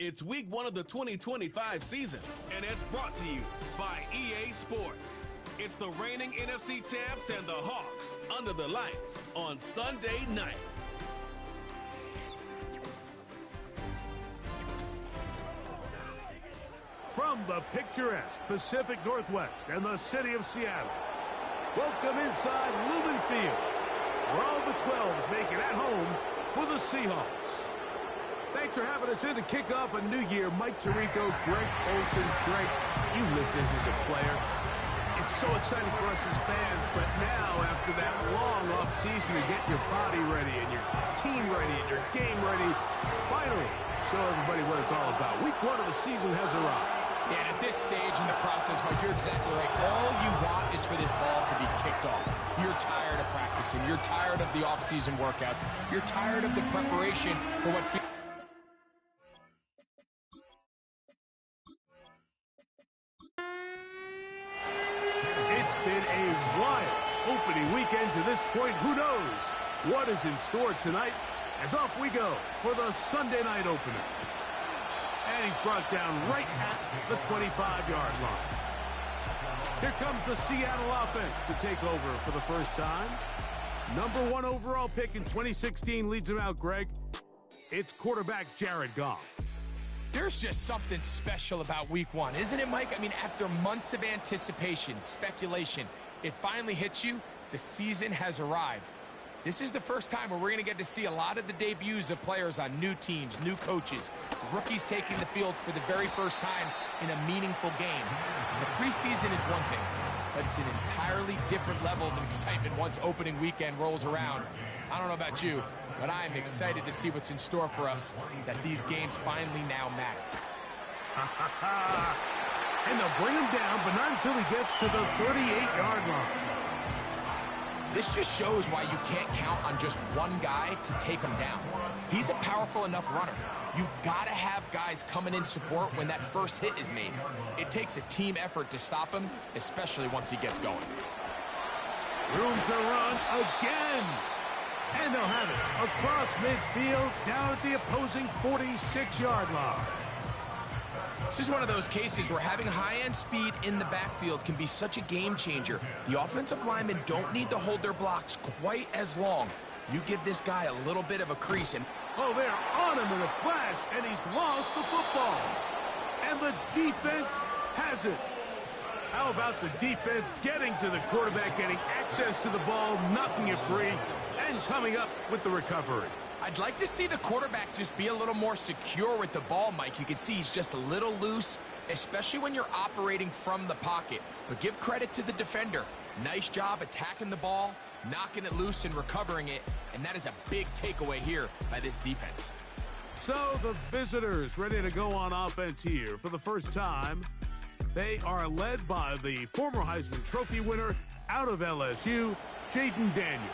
It's week 1 of the 2025 season, and it's brought to you by EA Sports. It's the reigning NFC champs and the Hawks under the lights on Sunday night. From the picturesque Pacific Northwest and the city of Seattle, welcome inside Lumen Field, where all the 12s make it at home for the Seahawks. Thanks for having us in to kick off a new year. Mike Tirico, Greg Olson. Greg, you lived this as a player. It's so exciting for us as fans, but now after that long off-season to get your body ready and your team ready and your game ready, finally show everybody what it's all about. Week 1 of the season has arrived. Yeah, at this stage in the process, Mike, you're exactly right. All you want is for this ball to be kicked off. You're tired of practicing. You're tired of the off-season workouts. You're tired of the preparation for what feels... It's been a wild opening weekend to this point. Who knows what is in store tonight? As off we go for the Sunday night opener. And he's brought down right at the 25-yard line. Here comes the Seattle offense to take over for the first time. Number 1 overall pick in 2016 leads him out, Greg. It's quarterback Jared Goff. There's just something special about week 1, isn't it, Mike? I mean, after months of anticipation, speculation, it finally hits you. The season has arrived. This is the first time where we're going to get to see a lot of the debuts of players on new teams, new coaches, rookies taking the field for the very first time in a meaningful game. The preseason is one thing, but it's an entirely different level of excitement once opening weekend rolls around. I don't know about you, but I'm excited to see what's in store for us, that these games finally now matter. And they'll bring him down, but not until he gets to the 38-yard line. This just shows why you can't count on just one guy to take him down. He's a powerful enough runner. You gotta have guys coming in support when that first hit is made. It takes a team effort to stop him, especially once he gets going. Room to run again. And they'll have it across midfield down at the opposing 46-yard line. This is one of those cases where having high-end speed in the backfield can be such a game changer. The offensive linemen don't need to hold their blocks quite as long. You give this guy a little bit of a crease and... Oh, they're on him in a flash, and he's lost the football. And the defense has it. How about the defense getting to the quarterback, getting access to the ball, knocking it free, and coming up with the recovery? I'd like to see the quarterback just be a little more secure with the ball, Mike. You can see he's just a little loose, especially when you're operating from the pocket. But give credit to the defender. Nice job attacking the ball, knocking it loose and recovering it, and that is a big takeaway here by this defense. So the visitors ready to go on offense here for the first time. They are led by the former Heisman Trophy winner out of LSU, Jaden Daniels.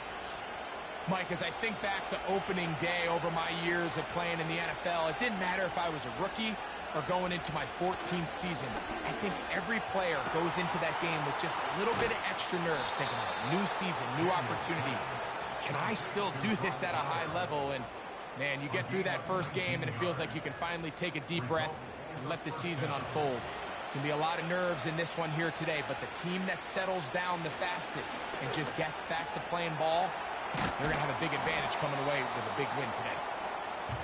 Mike, as I think back to opening day over my years of playing in the NFL, it didn't matter if I was a rookie or going into my 14th season. I think every player goes into that game with just a little bit of extra nerves, thinking about new season, new opportunity. Can I still do this at a high level? And, man, you get through that first game, and it feels like you can finally take a deep breath and let the season unfold. It's going to be a lot of nerves in this one here today, but the team that settles down the fastest and just gets back to playing ball, they're going to have a big advantage coming away with a big win today.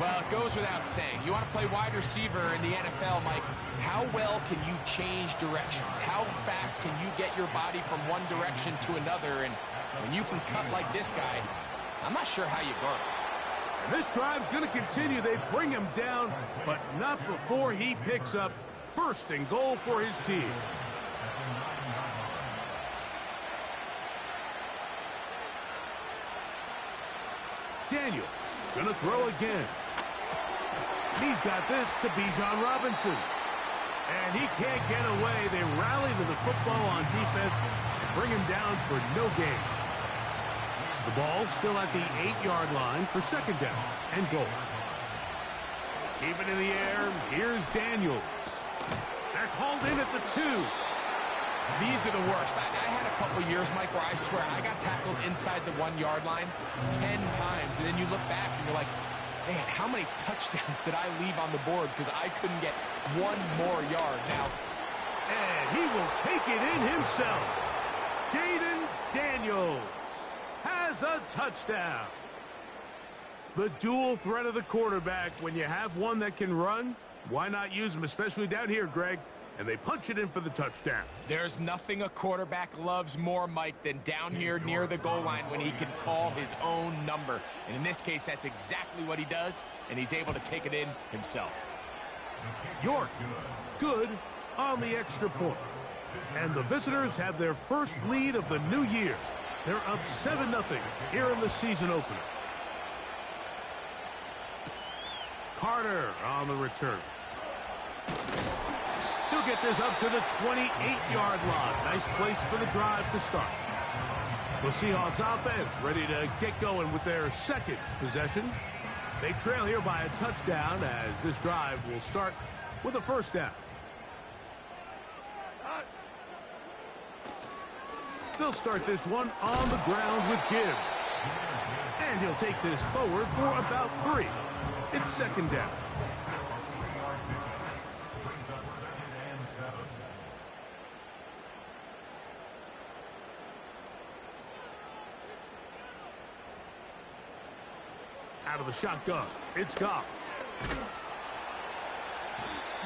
Well, it goes without saying. You want to play wide receiver in the NFL, Mike, how well can you change directions? How fast can you get your body from one direction to another? And when you can cut like this guy, I'm not sure how you guard him. And this drive's going to continue. They bring him down, but not before he picks up first and goal for his team. Daniels gonna throw again. He's got this to Bijan Robinson. And he can't get away. They rally to the football on defense and bring him down for no gain. The ball still at the 8-yard line for second down and goal. Keep it in the air. Here's Daniels. That's hauled in at the 2. These are the worst. I had a couple years, Mike, where I swear I got tackled inside the 1-yard line 10 times, and then you look back and you're like, Man, how many touchdowns did I leave on the board because I couldn't get one more yard? Now, and he will take it in himself. Jaden Daniels has a touchdown. The dual threat of the quarterback. When you have one that can run, why not use him, especially down here, Greg? And they punch it in for the touchdown. There's nothing a quarterback loves more, Mike, than down here near the goal line when he can call his own number. And in this case, that's exactly what he does, and he's able to take it in himself. York, good on the extra point. And the visitors have their first lead of the new year. They're up 7-0 here in the season opener. Carter on the return. He'll get this up to the 28-yard line. Nice place for the drive to start. The Seahawks offense ready to get going with their second possession. They trail here by a touchdown as this drive will start with a first down. They'll start this one on the ground with Gibbs. And he'll take this forward for about 3. It's second down. Out of the shotgun, it's Goff.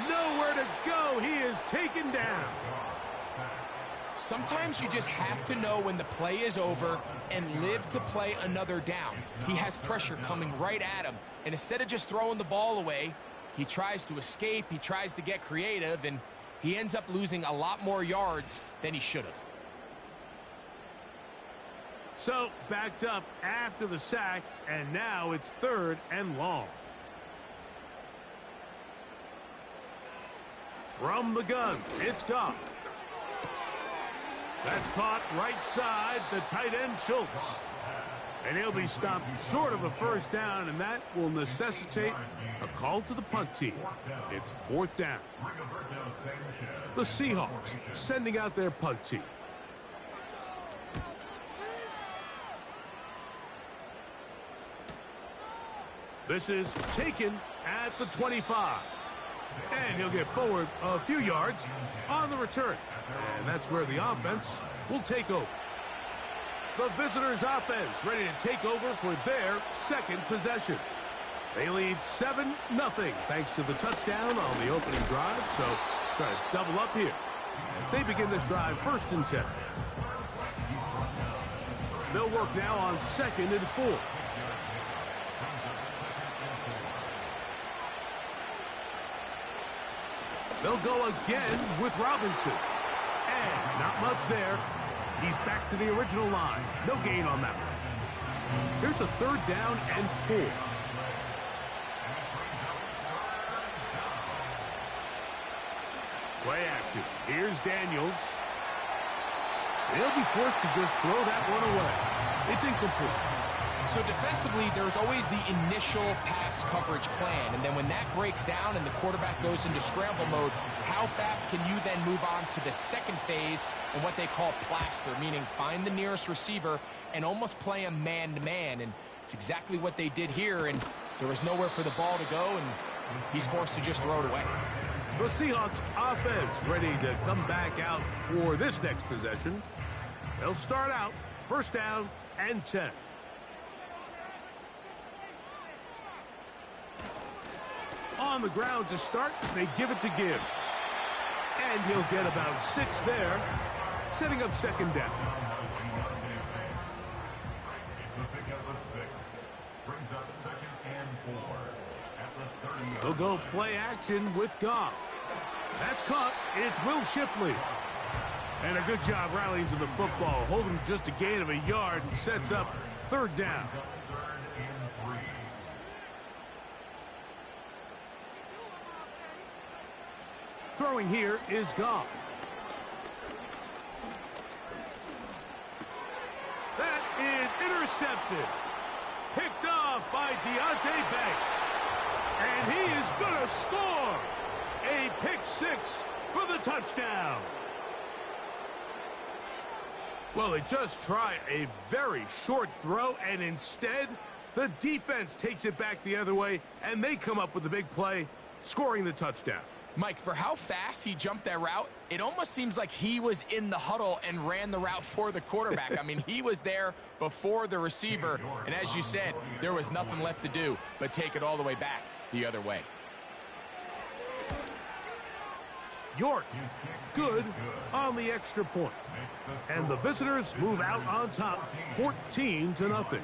Nowhere to go. He is taken down. Sometimes you just have to know when the play is over and live to play another down. He has pressure coming right at him, and instead of just throwing the ball away, he tries to escape, he tries to get creative, and he ends up losing a lot more yards than he should have. So, backed up after the sack, and now it's 3rd and long. From the gun, it's Goff. That's caught right side, the tight end Schultz. And he'll be stopped short of a first down, and that will necessitate a call to the punt team. It's 4th down. The Seahawks sending out their punt team. This is taken at the 25. And he'll get forward a few yards on the return. And that's where the offense will take over. The visitors' offense ready to take over for their second possession. They lead 7-0 thanks to the touchdown on the opening drive. So try to double up here as they begin this drive 1st and 10. They'll work now on 2nd and 4. They'll go again with Robinson. And not much there. He's back to the original line. No gain on that one. Here's a 3rd down and 4. Play action. Here's Daniels. He'll be forced to just throw that one away. It's incomplete. So defensively, there's always the initial pass coverage plan, and then when that breaks down and the quarterback goes into scramble mode, how fast can you then move on to the second phase and what they call plaster, meaning find the nearest receiver and almost play him man-to-man, and it's exactly what they did here, and there was nowhere for the ball to go, and he's forced to just throw it away. The Seahawks offense ready to come back out for this next possession. They'll start out 1st down and 10. On the ground to start, they give it to Gibbs. And he'll get about 6 there, setting up 2nd down. They'll go play action with Goff. That's caught. It's Will Shipley. And a good job rallying to the football, holding just a gain of a yard and sets up 3rd down. Throwing here is Goff. That is intercepted. Picked off by Deontay Banks. And he is going to score. A pick 6 for the touchdown. Well, they just try a very short throw, and instead The defense takes it back the other way, and they come up with the big play, scoring the touchdown. Mike, for how fast he jumped that route, it almost seems like he was in the huddle and ran the route for the quarterback. I mean, he was there before the receiver, and as you said, there was nothing left to do but take it all the way back the other way. York, good on the extra point. And the visitors move out on top, 14-0.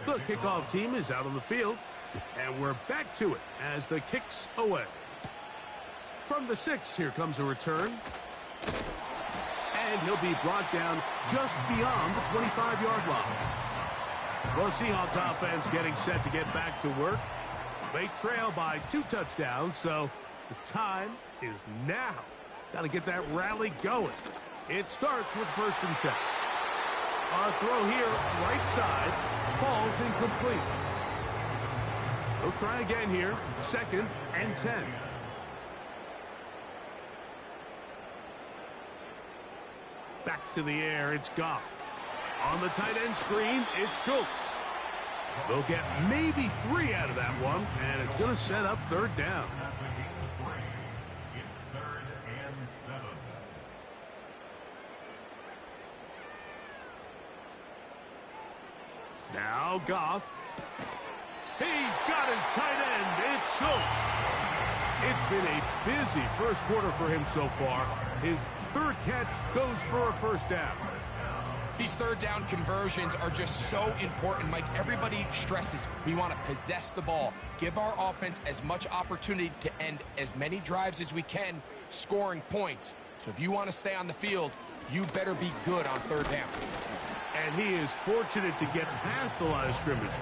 The kickoff team is out on the field, and we're back to it as the kick's away. From the 6, here comes a return. And he'll be brought down just beyond the 25-yard line. The Seahawks offense getting set to get back to work. They trail by 2 touchdowns, so the time is now. Got to get that rally going. It starts with 1st and 10. Our throw here, right side, falls incomplete. They'll try again here, 2nd and 10. Back to the air, it's Goff. On the tight end screen, it's Schultz. They'll get maybe 3 out of that one, and it's going to set up 3rd down. It's 3rd and 7. Now Goff. He's got his tight end. It's Schultz. It's been a busy first quarter for him so far. His 3rd catch goes for a 1st down. These 3rd down conversions are just so important. Mike, everybody stresses we want to possess the ball, give our offense as much opportunity to end as many drives as we can, scoring points. So if you want to stay on the field, you better be good on 3rd down. And he is fortunate to get past the line of scrimmage.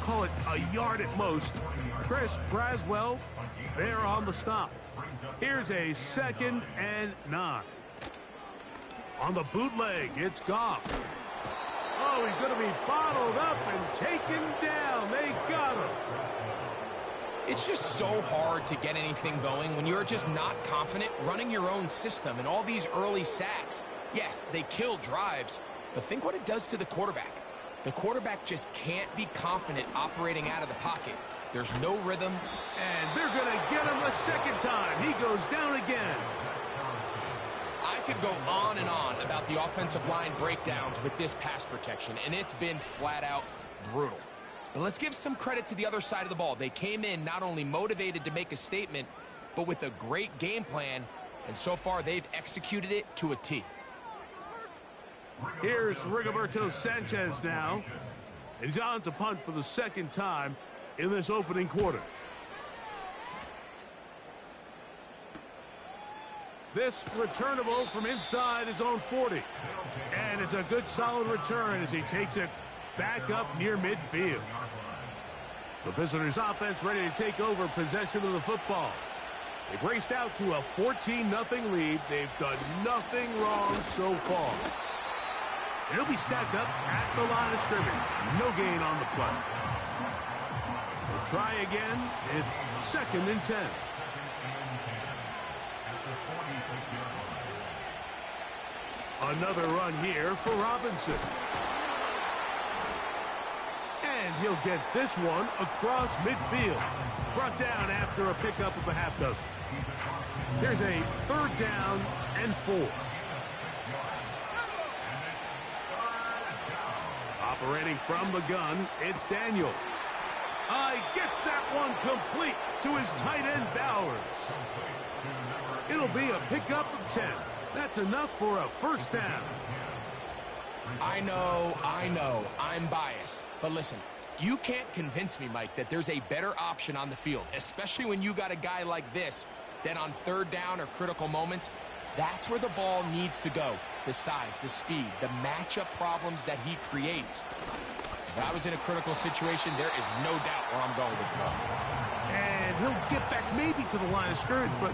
Call it a yard at most. Chris Braswell there on the stop. Here's a 2nd and 9. On the bootleg, it's Goff. Oh, he's going to be bottled up and taken down. They got him. It's just so hard to get anything going when you're just not confident running your own system. And all these early sacks, yes, they kill drives, but think what it does to the quarterback. The quarterback just can't be confident operating out of the pocket. There's no rhythm. And they're going to get him a 2nd time. He goes down again. I could go on and on about the offensive line breakdowns with this pass protection, and it's been flat out brutal. But let's give some credit to the other side of the ball. They came in not only motivated to make a statement, but with a great game plan, and so far they've executed it to a T. Here's Rigoberto Sanchez now. And he's on to punt for the 2nd time in this opening quarter. This returnable from inside his own 40. And it's a good solid return as he takes it back up near midfield. The visitors' offense ready to take over possession of the football. They've raced out to a 14-0 lead. They've done nothing wrong so far. It'll be stacked up at the line of scrimmage. No gain on the play. They'll try again. It's 2nd and 10. Another run here for Robinson. And he'll get this one across midfield. Brought down after a pickup of a half dozen. Here's a 3rd down and 4. Operating from the gun, it's Daniels. Gets that one complete to his tight end Bowers. It'll be a pickup of 10. That's enough for a 1st down. I know, I'm biased. But listen, you can't convince me, Mike, that there's a better option on the field, especially when you got a guy like this, than on 3rd down or critical moments. That's where the ball needs to go. The size, the speed, the matchup problems that he creates. If I was in a critical situation, there is no doubt where I'm going with the ball. And he'll get back maybe to the line of scrimmage, but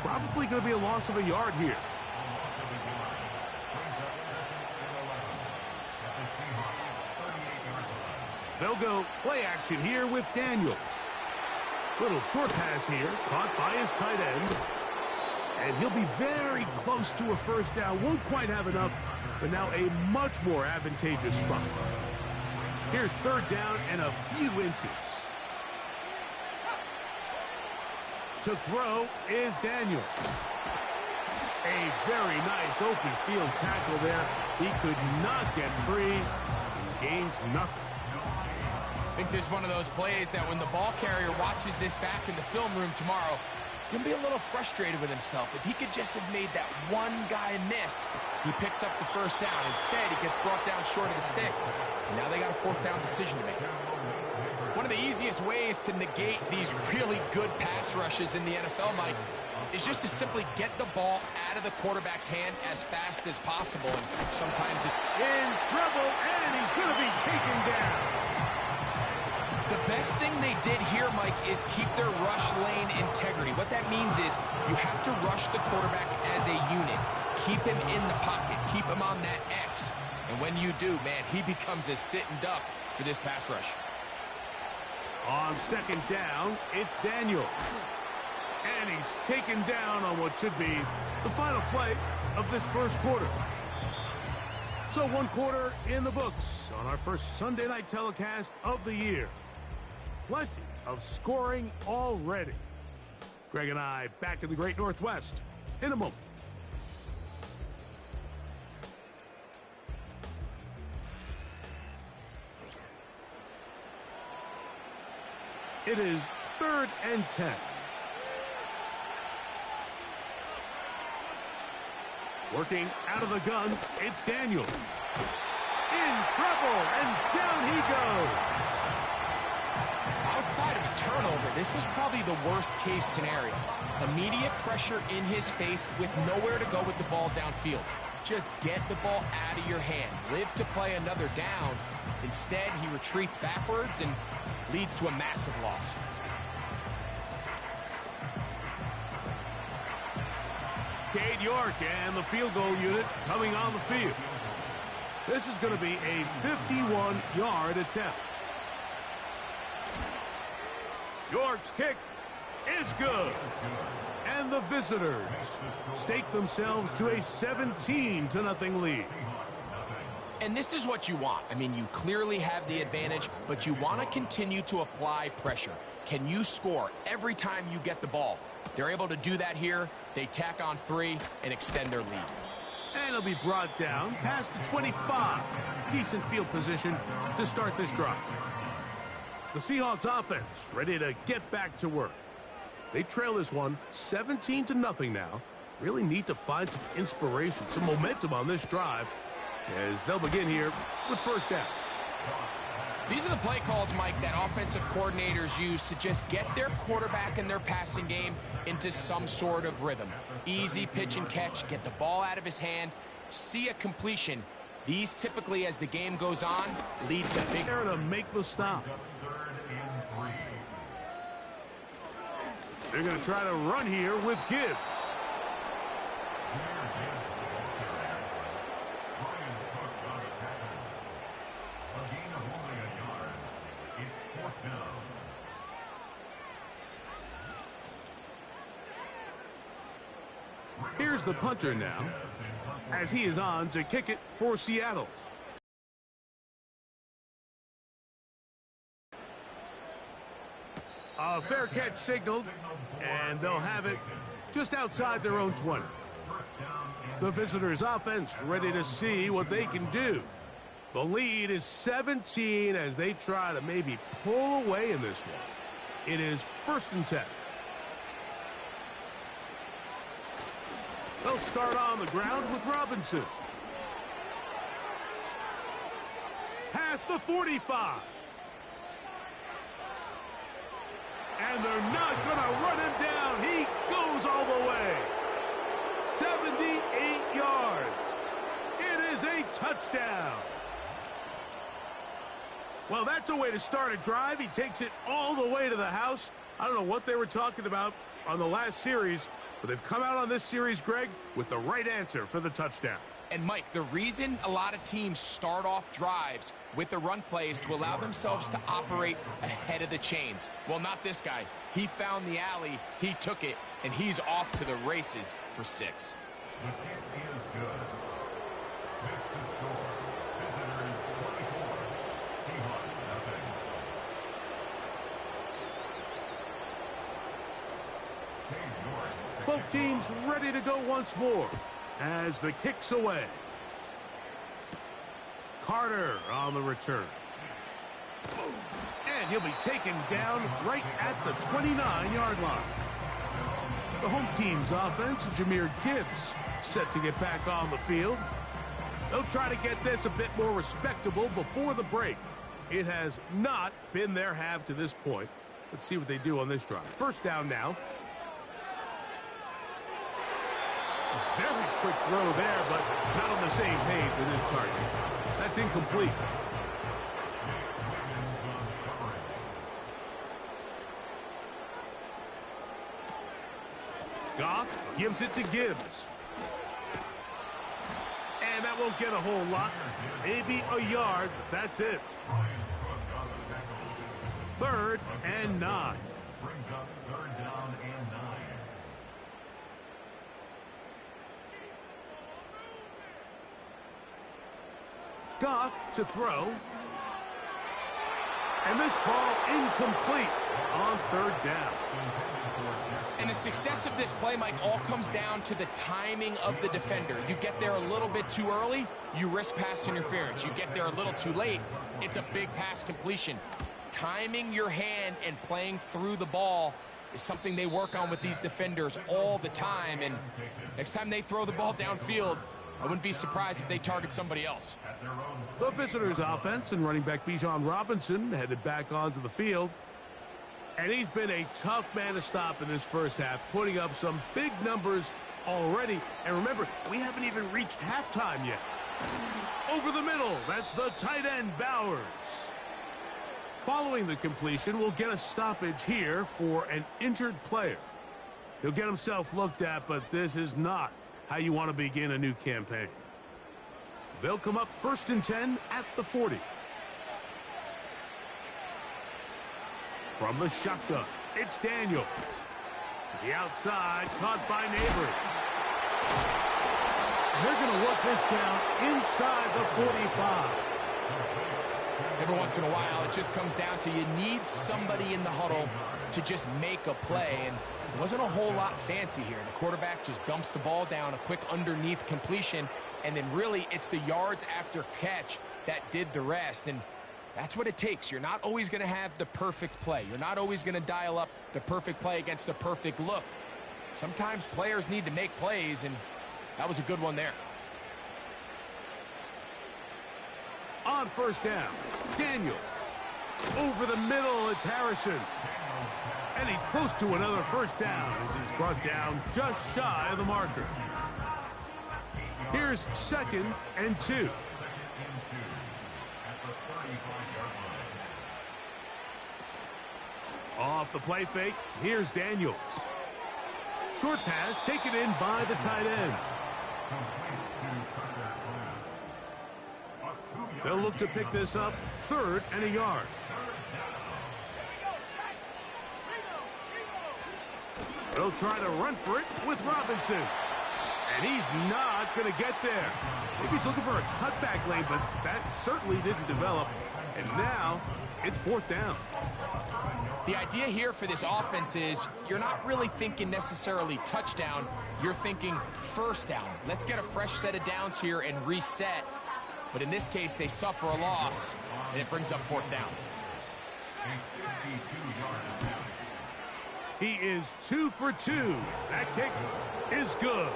probably going to be a loss of a yard here. They'll go play action here with Daniels. Little short pass here, caught by his tight end. And he'll be very close to a first down. Won't quite have enough, but now a much more advantageous spot. Here's third down and a few inches. To throw is Daniels. A very nice open field tackle there. He could not get free and gains nothing. I think there's one of those plays that when the ball carrier watches this back in the film room tomorrow, he's going to be a little frustrated with himself. If he could just have made that one guy miss, he picks up the first down. Instead, he gets brought down short of the sticks. And now they got a fourth down decision to make. One of the easiest ways to negate these really good pass rushes in the NFL, Mike, is just to simply get the ball out of the quarterback's hand as fast as possible. And sometimes in trouble, and he's going to be taken down. The best thing they did here, Mike, is keep their rush lane integrity. What that means is you have to rush the quarterback as a unit. Keep him in the pocket. Keep him on that X. And when you do, man, he becomes a sitting duck for this pass rush. On second down, it's Daniel. And he's taken down on what should be the final play of this first quarter. So one quarter in the books on our first Sunday night telecast of the year. Plenty of scoring already. Greg and I back in the Great Northwest in a moment. It is 3rd and 10. Working out of the gun, it's Daniels. In trouble, and down he goes. Outside of a turnover, this was probably the worst-case scenario. Immediate pressure in his face with nowhere to go with the ball downfield. Just get the ball out of your hand. Live to play another down. Instead, he retreats backwards and leads to a massive loss. Cade York and the field goal unit coming on the field. This is going to be a 51-yard attempt. York's kick is good. And the visitors stake themselves to a 17-0 lead. And this is what you want. I mean, you clearly have the advantage, but you want to continue to apply pressure. Can you score every time you get the ball? They're able to do that here. They tack on 3 and extend their lead. And it'll be brought down past the 25. Decent field position to start this drive. The Seahawks offense ready to get back to work. They trail this one 17-0 now. Really need to find some inspiration, some momentum on this drive as they'll begin here with first down. These are the play calls, Mike, that offensive coordinators use to just get their quarterback and their passing game into some sort of rhythm. Easy pitch and catch, get the ball out of his hand, see a completion. These typically, as the game goes on, lead to big... There to make the stop. They're going to try to run here with Gibbs. Here's the punter now, as he is on to kick it for Seattle. A fair catch signaled, and they'll have it just outside their own 20. The visitors' offense ready to see what they can do. The lead is 17 as they try to maybe pull away in this one. It is 1st and 10. They'll start on the ground with Robinson. Past the 45. And they're not going to run him down. He goes all the way. 78 yards. It is a touchdown. Well, that's a way to start a drive. He takes it all the way to the house. I don't know what they were talking about on the last series, but they've come out on this series, Greg, with the right answer for the touchdown. And Mike, the reason a lot of teams start off drives with the run play is to allow themselves to operate ahead of the chains. Well, not this guy. He found the alley, he took it, and he's off to the races for 6. The kick is good. Fifth to score. Visitors 24. Seahawks nothing. Both teams ready to go once more as the kick's away. Carter on the return. And he'll be taken down right at the 29-yard line. The home team's offense, Jahmyr Gibbs, set to get back on the field. They'll try to get this a bit more respectable before the break. It has not been their half to this point. Let's see what they do on this drive. First down now. Very quick throw there, but not on the same page with this target. That's incomplete. Goff gives it to Gibbs. And that won't get a whole lot. Maybe a yard, but that's it. 3rd and 9. Brings up 3rd down and 9. Goff to throw. And this ball incomplete on 3rd down. And the success of this play, Mike, all comes down to the timing of the defender. You get there a little bit too early, you risk pass interference. You get there a little too late, it's a big pass completion. Timing your hand and playing through the ball is something they work on with these defenders all the time. And next time they throw the ball downfield, I wouldn't be surprised if they target somebody else. The visitors' offense and running back Bijan Robinson headed back onto the field. And he's been a tough man to stop in this first half, putting up some big numbers already. And remember, we haven't even reached halftime yet. Over the middle, that's the tight end, Bowers. Following the completion, we'll get a stoppage here for an injured player. He'll get himself looked at, but this is not how you want to begin a new campaign. They'll come up 1st and 10 at the 40. From the shotgun, it's Daniels. To the outside, caught by Neighbors. And they're going to work this down inside the 45. Every once in a while, it just comes down to you need somebody in the huddle to just make a play. And it wasn't a whole lot fancy here. The quarterback just dumps the ball down, a quick underneath completion, and then really it's the yards after catch that did the rest. And that's what it takes. You're not always going to have the perfect play. You're not always going to dial up the perfect play against the perfect look. Sometimes players need to make plays, and that was a good one there. On 1st down, Daniels. Over the middle, it's Harrison. And he's close to another 1st down as he's brought down just shy of the marker. Here's 2nd and 2. Off the play fake, here's Daniels. Short pass taken in by the tight end. They'll look to pick this up 3rd and a yard. They'll try to run for it with Robinson. And he's not going to get there. Maybe he's looking for a cutback lane, but that certainly didn't develop. And now it's 4th down. The idea here for this offense is you're not really thinking necessarily touchdown. You're thinking 1st down. Let's get a fresh set of downs here and reset. But in this case, they suffer a loss, and it brings up 4th down. He is 2 for 2. That kick is good.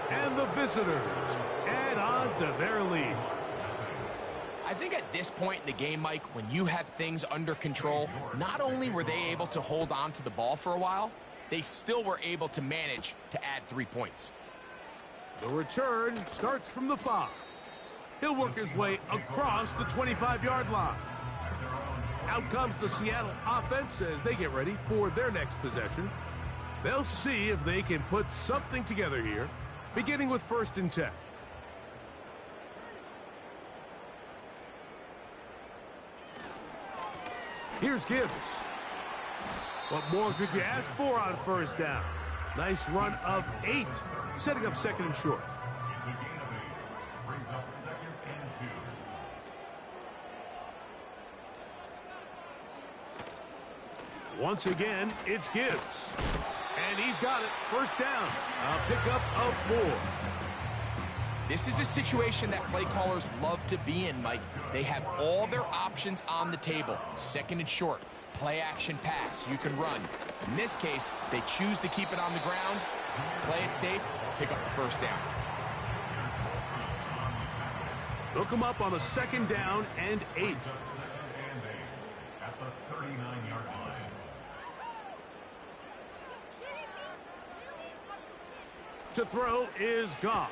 And the visitors add on to their lead. I think at this point in the game, Mike, when you have things under control, not only were they able to hold on to the ball for a while, they still were able to manage to add 3 points. The return starts from the 5. He'll work his way across the 25-yard line. Out comes the Seattle offense as they get ready for their next possession. They'll see if they can put something together here, beginning with 1st and 10. Here's Gibbs. What more could you ask for on first down? Nice run of 8, setting up second and short. It's a gain of 8. Brings up second and 2. Once again, it's Gibbs. And he's got it. First down. A pickup of 4. This is a situation that play callers love to be in, Mike. They have all their options on the table. Second and short, play action pass, you can run. In this case, they choose to keep it on the ground, play it safe, pick up the first down. They'll come up on a second down and 8. Second and 8 at the 39-yard line. To throw is Goff.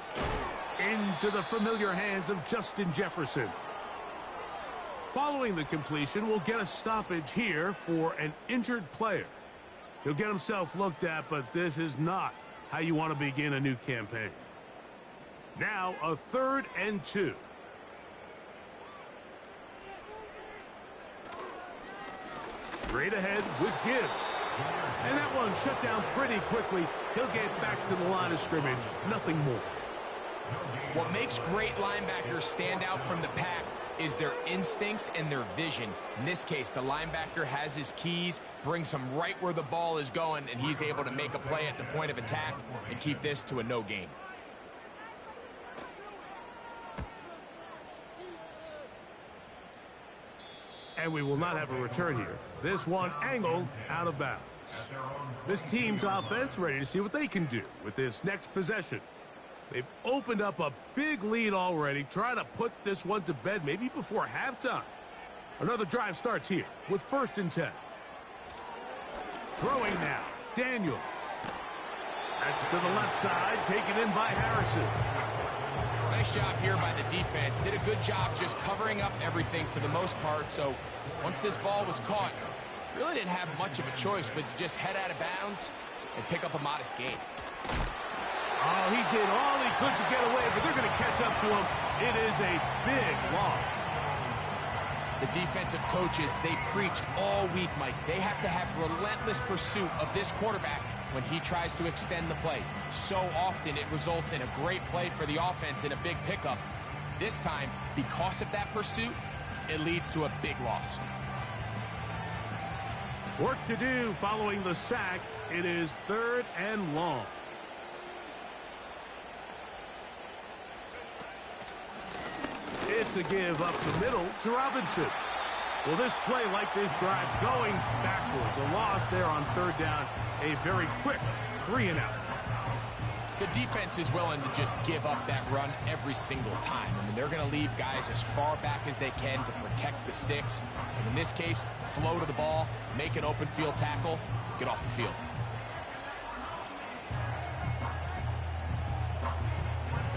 Into the familiar hands of Justin Jefferson. Following the completion, we'll get a stoppage here for an injured player. He'll get himself looked at, but this is not how you want to begin a new campaign. Now a 3rd and 2. Straight ahead with Gibbs. And that one shut down pretty quickly. He'll get back to the line of scrimmage. Nothing more. What makes great linebackers stand out from the pack is their instincts and their vision. In this case, the linebacker has his keys, brings him right where the ball is going, and he's able to make a play at the point of attack and keep this to a no gain. And we will not have a return here. This one angled out of bounds. This team's offense ready to see what they can do with this next possession. They've opened up a big lead already, trying to put this one to bed maybe before halftime. Another drive starts here with 1st and 10. Throwing now, Daniels. That's to the left side, taken in by Harrison. Nice job here by the defense. Did a good job just covering up everything for the most part. So once this ball was caught, really didn't have much of a choice but to just head out of bounds and pick up a modest gain. Oh, he did all he could to get away, but they're going to catch up to him. It is a big loss. The defensive coaches, they preach all week, Mike. They have to have relentless pursuit of this quarterback when he tries to extend the play. So often it results in a great play for the offense and a big pickup. This time, because of that pursuit, it leads to a big loss. Work to do following the sack. It is 3rd and long. It's a give up the middle to Robinson. Well, this play, like this drive, going backwards. A loss there on 3rd down. A very quick 3 and out. The defense is willing to just give up that run every single time. I mean, they're going to leave guys as far back as they can to protect the sticks. And in this case, flow to the ball, make an open field tackle, get off the field.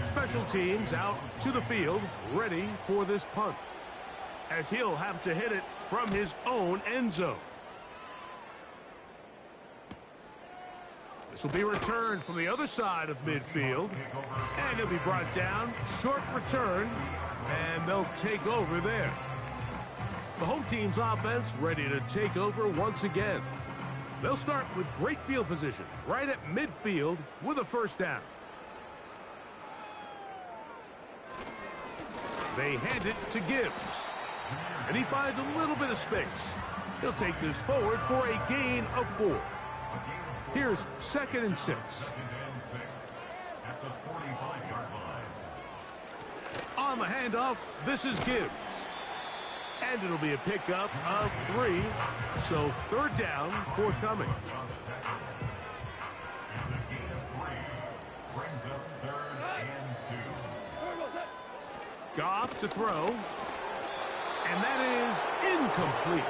Special teams out to the field, ready for this punt, as he'll have to hit it from his own end zone. This will be returned from the other side of midfield, and it'll be brought down. Short return, and they'll take over there. The home team's offense ready to take over once again. They'll start with great field position right at midfield with a 1st down. They hand it to Gibbs, and he finds a little bit of space. He'll take this forward for a gain of 4. Here's 2nd and 6. At the 45-yard line. On the handoff, this is Gibbs. And it'll be a pickup of 3. So 3rd down, forthcoming. It's a gain of 3. Brings up 3rd and 2. Goff to throw. And that is incomplete.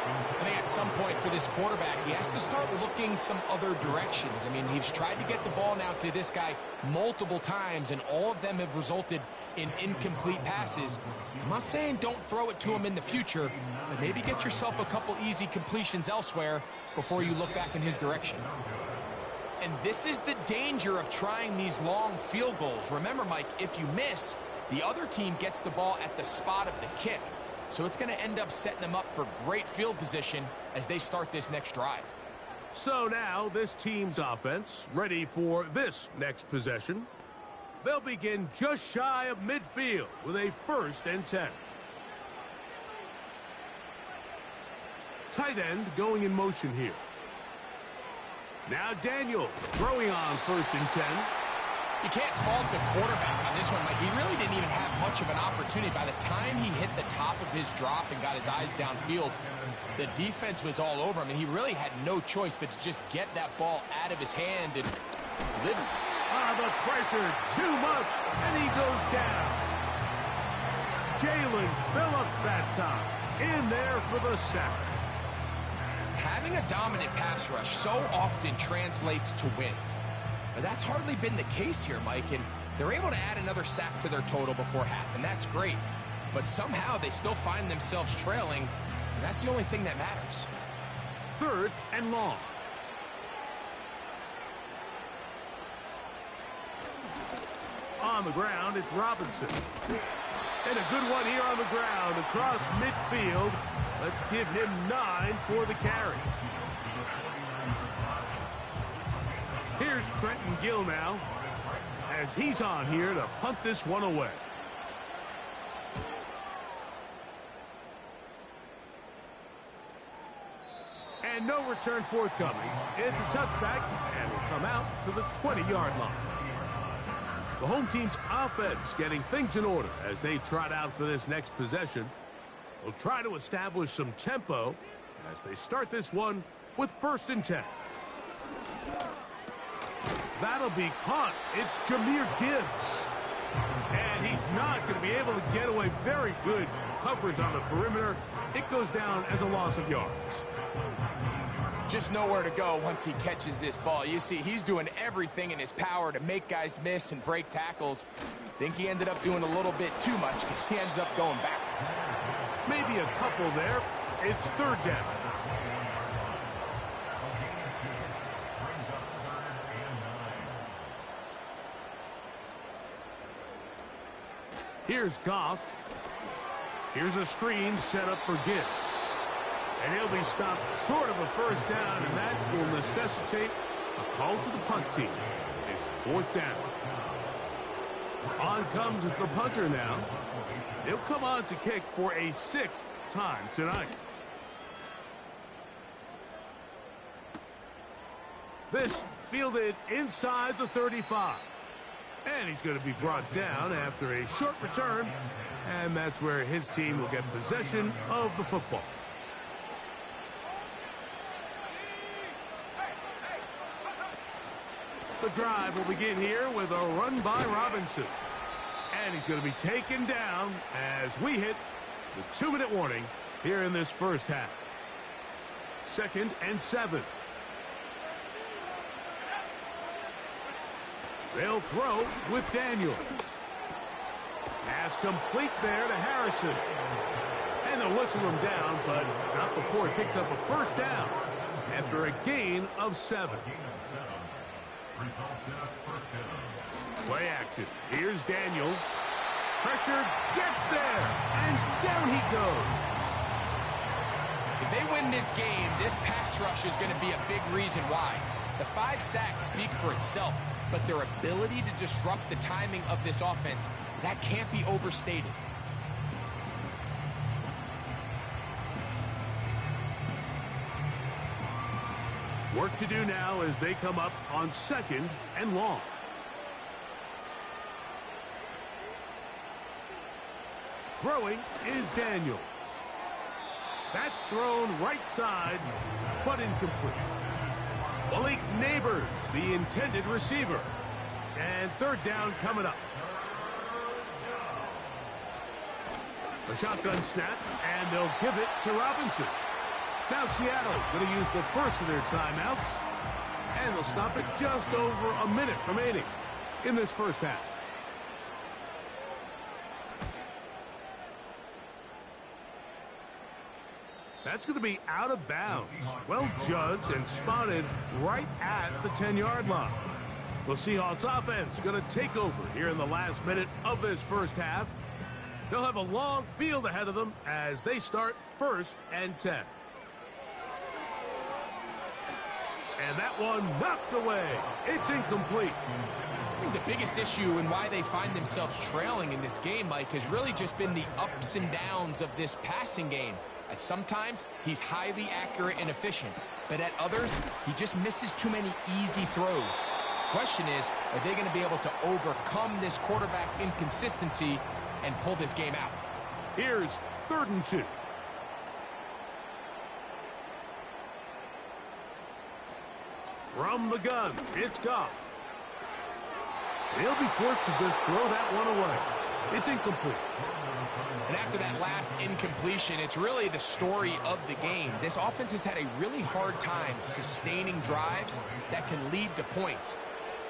I think at some point for this quarterback, he has to start looking some other directions. I mean, he's tried to get the ball now to this guy multiple times, and all of them have resulted in incomplete passes. I'm not saying don't throw it to him in the future, but maybe get yourself a couple easy completions elsewhere before you look back in his direction. And this is the danger of trying these long field goals. Remember, Mike, if you miss, the other team gets the ball at the spot of the kick. So it's going to end up setting them up for great field position as they start this next drive. So now this team's offense ready for this next possession. They'll begin just shy of midfield with a 1st and 10. Tight end going in motion here. Now Daniel throwing on 1st and 10. You can't fault the quarterback on this one, Mike. He really didn't even have much of an opportunity. By the time he hit the top of his drop and got his eyes downfield, the defense was all over him, and he really had no choice but to just get that ball out of his hand and live it. The pressure too much, and he goes down. Jalen Phillips that time in there for the sack. Having a dominant pass rush so often translates to wins. But that's hardly been the case here, Mike, and they're able to add another sack to their total before half, and that's great. But somehow they still find themselves trailing, and that's the only thing that matters. 3rd and long. On the ground, it's Robinson. And a good one here on the ground across midfield. Let's give him 9 for the carry. Here's Trenton Gill now as he's on here to punt this one away. And no return forthcoming. It's a touchback and will come out to the 20-yard line. The home team's offense getting things in order as they trot out for this next possession. They'll try to establish some tempo as they start this one with 1st and 10. That'll be caught. It's Jahmyr Gibbs. And he's not going to be able to get away. Very good coverage on the perimeter. It goes down as a loss of yards. Just nowhere to go once he catches this ball. You see, he's doing everything in his power to make guys miss and break tackles. Think he ended up doing a little bit too much because he ends up going backwards. Maybe a couple there. It's 3rd down. Here's Goff. Here's a screen set up for Gibbs. And he'll be stopped short of a 1st down, and that will necessitate a call to the punt team. It's 4th down. On comes the punter now. He'll come on to kick for a 6th time tonight. This fielded inside the 35. And he's going to be brought down after a short return. And that's where his team will get possession of the football. The drive will begin here with a run by Robinson. And he's going to be taken down as we hit the 2-minute warning here in this 1st half. 2nd and 7. They'll throw with Daniels. Pass complete there to Harrison. And they'll whistle him down, but not before he picks up a 1st down after a gain of 7. Play action. Here's Daniels. Pressure gets there, and down he goes. If they win this game, this pass rush is going to be a big reason why. The 5 sacks speak for itself, but their ability to disrupt the timing of this offense, that can't be overstated. Work to do now as they come up on 2nd and long. Throwing is Daniels. That's thrown right side, but incomplete. Malik Neighbors, the intended receiver. And 3rd down coming up. The shotgun snap, and they'll give it to Robinson. Now Seattle going to use the first of their timeouts, and they'll stop it just over a minute remaining in this 1st half. That's going to be out of bounds. Well judged and spotted right at the 10-yard line. The Seahawks offense going to take over here in the last minute of this 1st half. They'll have a long field ahead of them as they start 1st and 10. And that one knocked away. It's incomplete. I think the biggest issue and why they find themselves trailing in this game, Mike, has really just been the ups and downs of this passing game. At sometimes, he's highly accurate and efficient, but at others, he just misses too many easy throws. Question is, are they going to be able to overcome this quarterback inconsistency and pull this game out? Here's 3rd and 2. From the gun, it's Goff. He'll be forced to just throw that one away. It's incomplete. And after that last incompletion, it's really the story of the game. This offense has had a really hard time sustaining drives that can lead to points.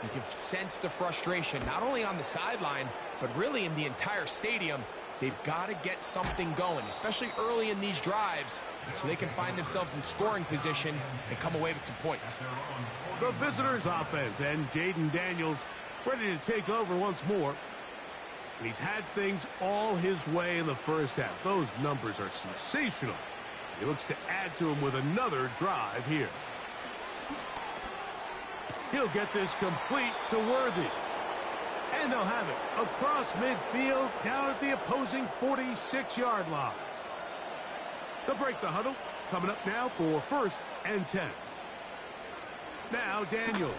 You can sense the frustration, not only on the sideline, but really in the entire stadium. They've got to get something going, especially early in these drives, so they can find themselves in scoring position and come away with some points. The visitors' offense and Jaden Daniels ready to take over once more. And he's had things all his way in the first half. Those numbers are sensational. He looks to add to them with another drive here. He'll get this complete to Worthy. And they'll have it across midfield down at the opposing 46-yard line. They'll break the huddle. Coming up now for 1st and 10. Now Daniels.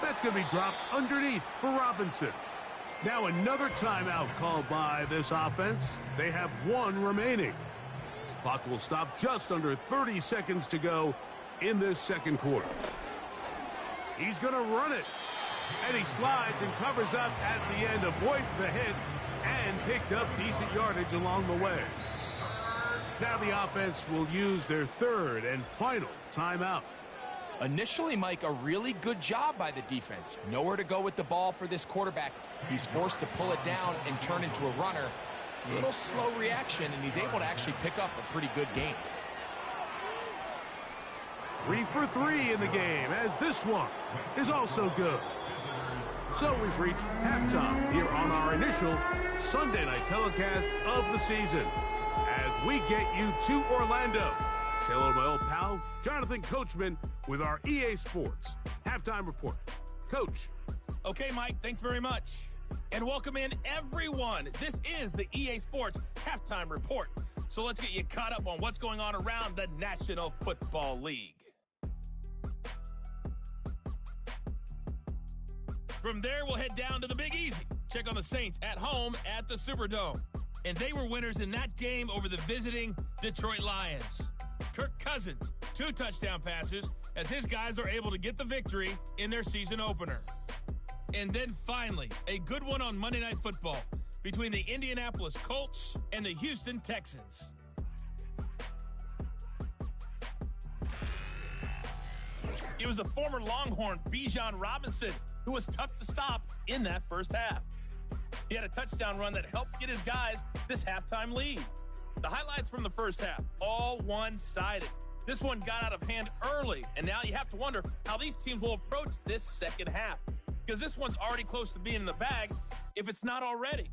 That's going to be dropped underneath for Robinson. Now another timeout called by this offense. They have 1 remaining. Clock will stop just under 30 seconds to go in this 2nd quarter. He's going to run it. And he slides and covers up at the end, avoids the hit, and picked up decent yardage along the way. Now the offense will use their 3rd and final timeout. Initially, Mike, a really good job by the defense. Nowhere to go with the ball for this quarterback. He's forced to pull it down and turn into a runner. A little slow reaction, and he's able to actually pick up a pretty good game. 3 for 3 in the game, as this one is also good. So we've reached halftime here on our initial Sunday night telecast of the season. As we get you to Orlando. Say hello to my old pal, Jonathan Coachman, with our EA Sports halftime report. Coach. Okay, Mike, thanks very much. And welcome in, everyone. This is the EA Sports halftime report. So let's get you caught up on what's going on around the National Football League. From there, we'll head down to the Big Easy. Check on the Saints at home at the Superdome. And they were winners in that game over the visiting Detroit Lions. Kirk Cousins, 2 touchdown passes as his guys are able to get the victory in their season opener. And then finally, a good one on Monday Night Football between the Indianapolis Colts and the Houston Texans. It was the former Longhorn Bijan Robinson who was tough to stop in that first half. He had a touchdown run that helped get his guys this halftime lead. The highlights from the first half, all one-sided. This one got out of hand early, and now you have to wonder how these teams will approach this second half, because this one's already close to being in the bag, if it's not already.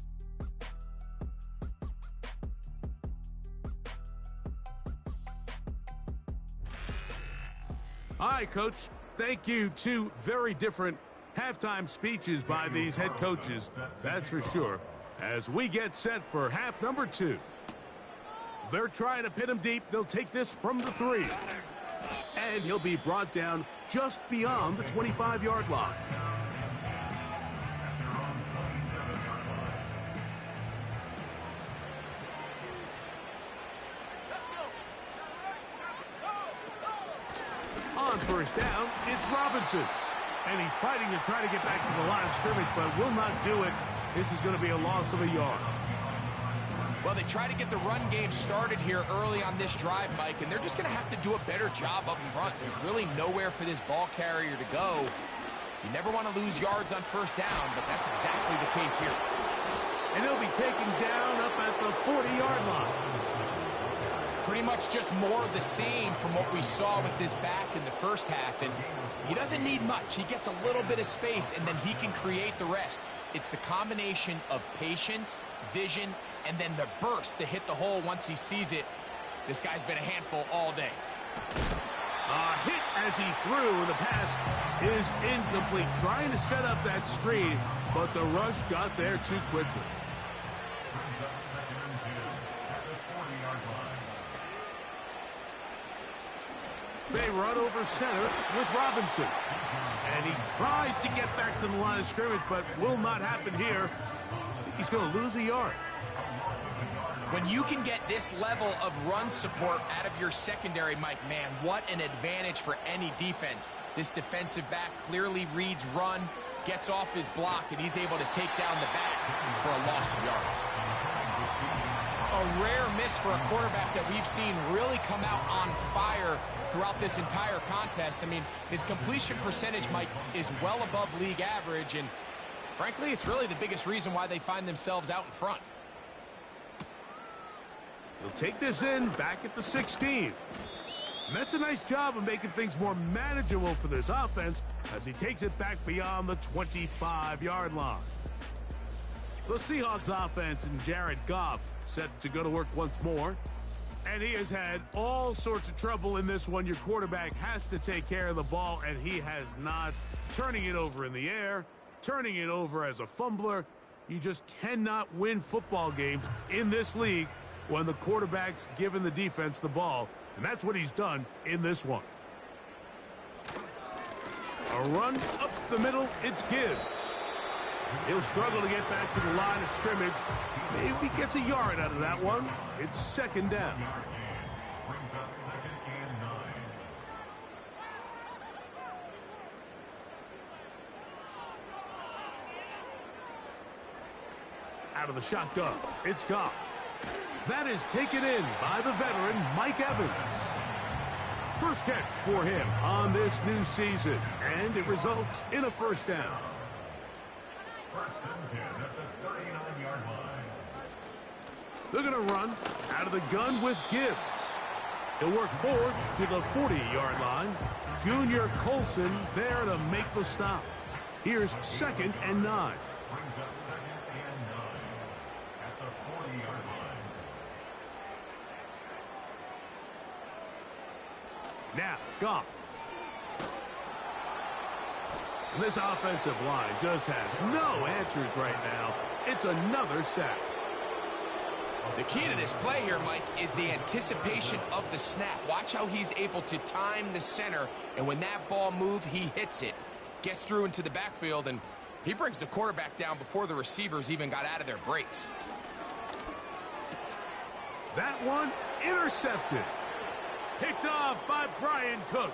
Hi, Coach. Thank you. 2 very different halftime speeches by these head coaches, that's for sure, as we get set for half number 2. They're trying to pin him deep. They'll take this from the 3. And he'll be brought down just beyond the 25-yard line. On first down, it's Robinson. And he's fighting to try to get back to the line of scrimmage, but will not do it. This is going to be a loss of a yard. Well, they try to get the run game started here early on this drive, Mike, and they're just going to have to do a better job up front. There's really nowhere for this ball carrier to go. You never want to lose yards on first down, but that's exactly the case here. And he'll be taken down up at the 40-yard line. pretty much just more of the same from what we saw with this back in the first half. And he doesn't need much. He gets a little bit of space, and then he can create the rest. It's the combination of patience, vision, and then the burst to hit the hole once he sees it. This guy's been a handful all day. A hit as he threw, and the pass is incomplete. Trying to set up that screen, but the rush got there too quickly. They run over center with Robinson. And he tries to get back to the line of scrimmage, but will not happen here. I think he's going to lose a yard. When you can get this level of run support out of your secondary, Mike, man, what an advantage for any defense. This defensive back clearly reads run, gets off his block, and he's able to take down the back for a loss of yards. A rare miss for a quarterback that we've seen really come out on fire throughout this entire contest. I mean, his completion percentage, Mike, is well above league average, and frankly, it's really the biggest reason why they find themselves out in front. He'll take this in back at the 16. And that's a nice job of making things more manageable for this offense as he takes it back beyond the 25-yard line. The Seahawks offense and Jared Goff set to go to work once more. And he has had all sorts of trouble in this one. Your quarterback has to take care of the ball, and he has not. Turning it over in the air, turning it over as a fumbler. You just cannot win football games in this league when the quarterback's giving the defense the ball. And that's what he's done in this one. A run up the middle, it's Gibbs. He'll struggle to get back to the line of scrimmage. Maybe gets a yard out of that one. It's second down. Brings up 2nd and 9. Out of the shotgun, it's Goff. That is taken in by the veteran, Mike Evans. First catch for him on this new season, and it results in a first down. First and 10 at the 39-yard line. They're going to run out of the gun with Gibbs. He'll work forward to the 40-yard line. Junior Colson there to make the stop. Here's 2nd and 9. Brings up 2nd and 9 at the 40-yard line. Now, Goff. And this offensive line just has no answers right now. It's another sack. The key to this play here, Mike, is the anticipation of the snap. Watch how he's able to time the center, and when that ball moves, he hits it. Gets through into the backfield, and he brings the quarterback down before the receivers even got out of their breaks. That one intercepted. Picked off by Brian Cook.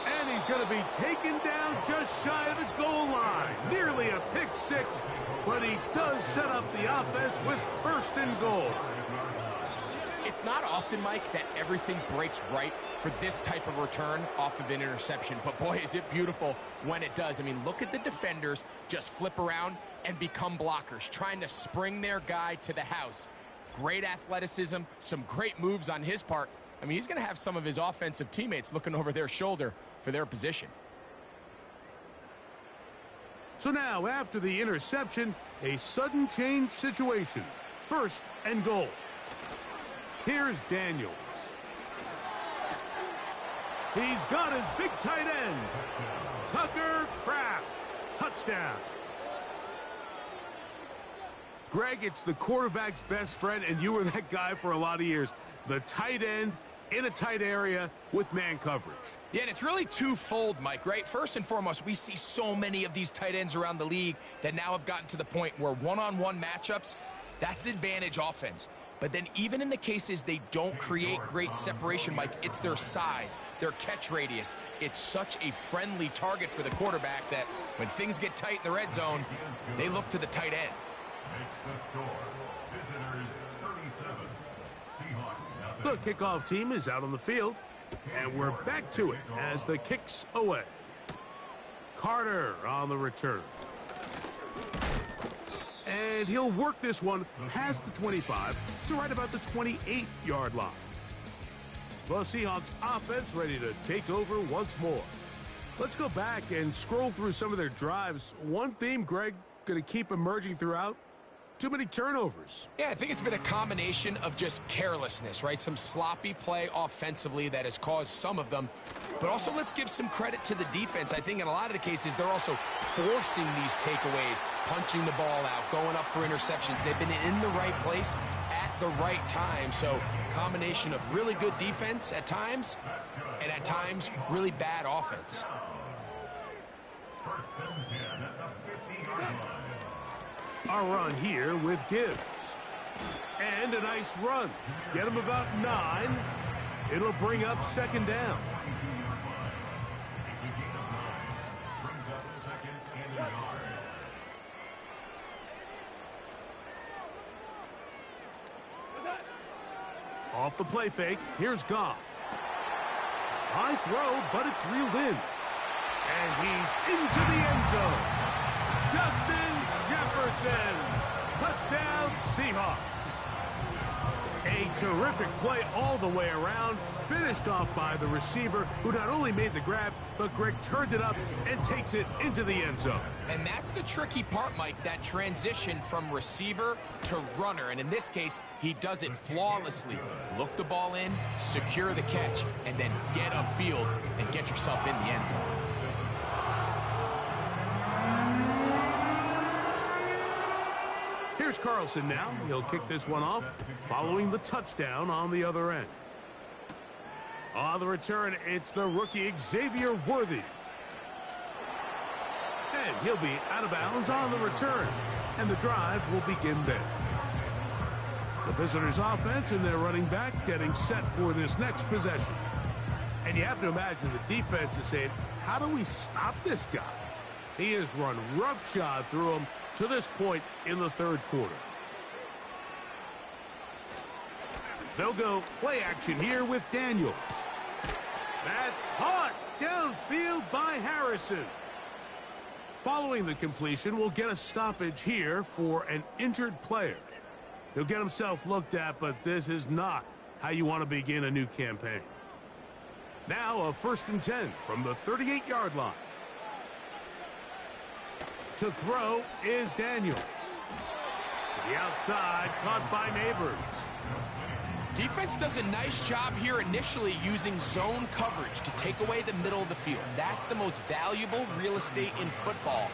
And he's going to be taken down just shy of the goal line. Nearly a pick six, but he does set up the offense with 1st and goal. It's not often, Mike, that everything breaks right for this type of return off of an interception. But boy, is it beautiful when it does. I mean, look at the defenders just flip around and become blockers, trying to spring their guy to the house. Great athleticism, some great moves on his part. I mean, he's going to have some of his offensive teammates looking over their shoulder for their position. So now, after the interception, a sudden change situation. 1st and goal. Here's Daniels. He's got his big tight end. Tucker Kraft. Touchdown. Greg, it's the quarterback's best friend, and you were that guy for a lot of years. The tight end in a tight area with man coverage. Yeah, and it's really twofold, Mike, right? First and foremost, we see so many of these tight ends around the league that now have gotten to the point where one-on-one matchups, that's advantage offense. But then even in the cases they don't create great separation, Mike, it's their size, their catch radius. It's such a friendly target for the quarterback that when things get tight in the red zone, they look to the tight end. Makes the score. Visitors 37. Seahawks The nothing. kickoff team is out on the field, and we're back to it as the kick's away. Carter on the return. And And he'll work this one past the 25 to right about the 28-yard line. The Seahawks offense ready to take over once more. Let's go back and scroll through some of their drives. One theme, Greg, going to keep emerging throughout. Too many turnovers. Yeah, I think it's been a combination of just carelessness, right? Some sloppy play offensively that has caused some of them. But also, let's give some credit to the defense. I think in a lot of the cases, they're also forcing these takeaways, punching the ball out, going up for interceptions. They've been in the right place at the right time. So, combination of really good defense at times, and at times, really bad offense. A run here with Gibbs. And a nice run. Get him about 9. It'll bring up second down. Off the play fake, here's Goff. High throw, but it's reeled in. And he's into the end zone. Justin Jefferson. Touchdown, Seahawks. A terrific play all the way around. Finished off by the receiver, who not only made the grab, but Greg turned it up and takes it into the end zone. And that's the tricky part, Mike, that transition from receiver to runner. And in this case, he does it flawlessly. Look the ball in, secure the catch, and then get upfield and get yourself in the end zone. Here's Carlson now. He'll kick this one off following the touchdown on the other end. On the return, it's the rookie Xavier Worthy. And he'll be out of bounds on the return. And the drive will begin there. The visitors' offense and their running back getting set for this next possession. And you have to imagine the defense is saying, how do we stop this guy? He has run roughshod through him to this point in the third quarter. They'll go play action here with Daniels. That's caught downfield by Harrison. Following the completion, we'll get a stoppage here for an injured player. He'll get himself looked at, but this is not how you want to begin a new campaign. Now a 1st and 10 from the 38-yard line. To throw is Daniels. To the outside, caught by Neighbors. Defense does a nice job here initially using zone coverage to take away the middle of the field. That's the most valuable real estate in football.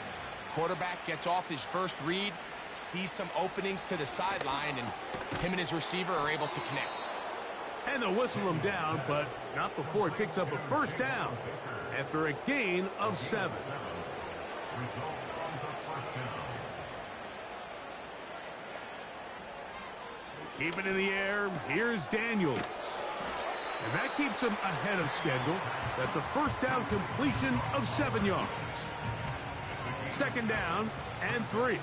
Quarterback gets off his first read, sees some openings to the sideline, and him and his receiver are able to connect. And they'll whistle him down, but not before it picks up a first down after a gain of 7. Keep it in the air. Here's Daniels. And that keeps him ahead of schedule. That's a first down completion of 7 yards. 2nd down and 3.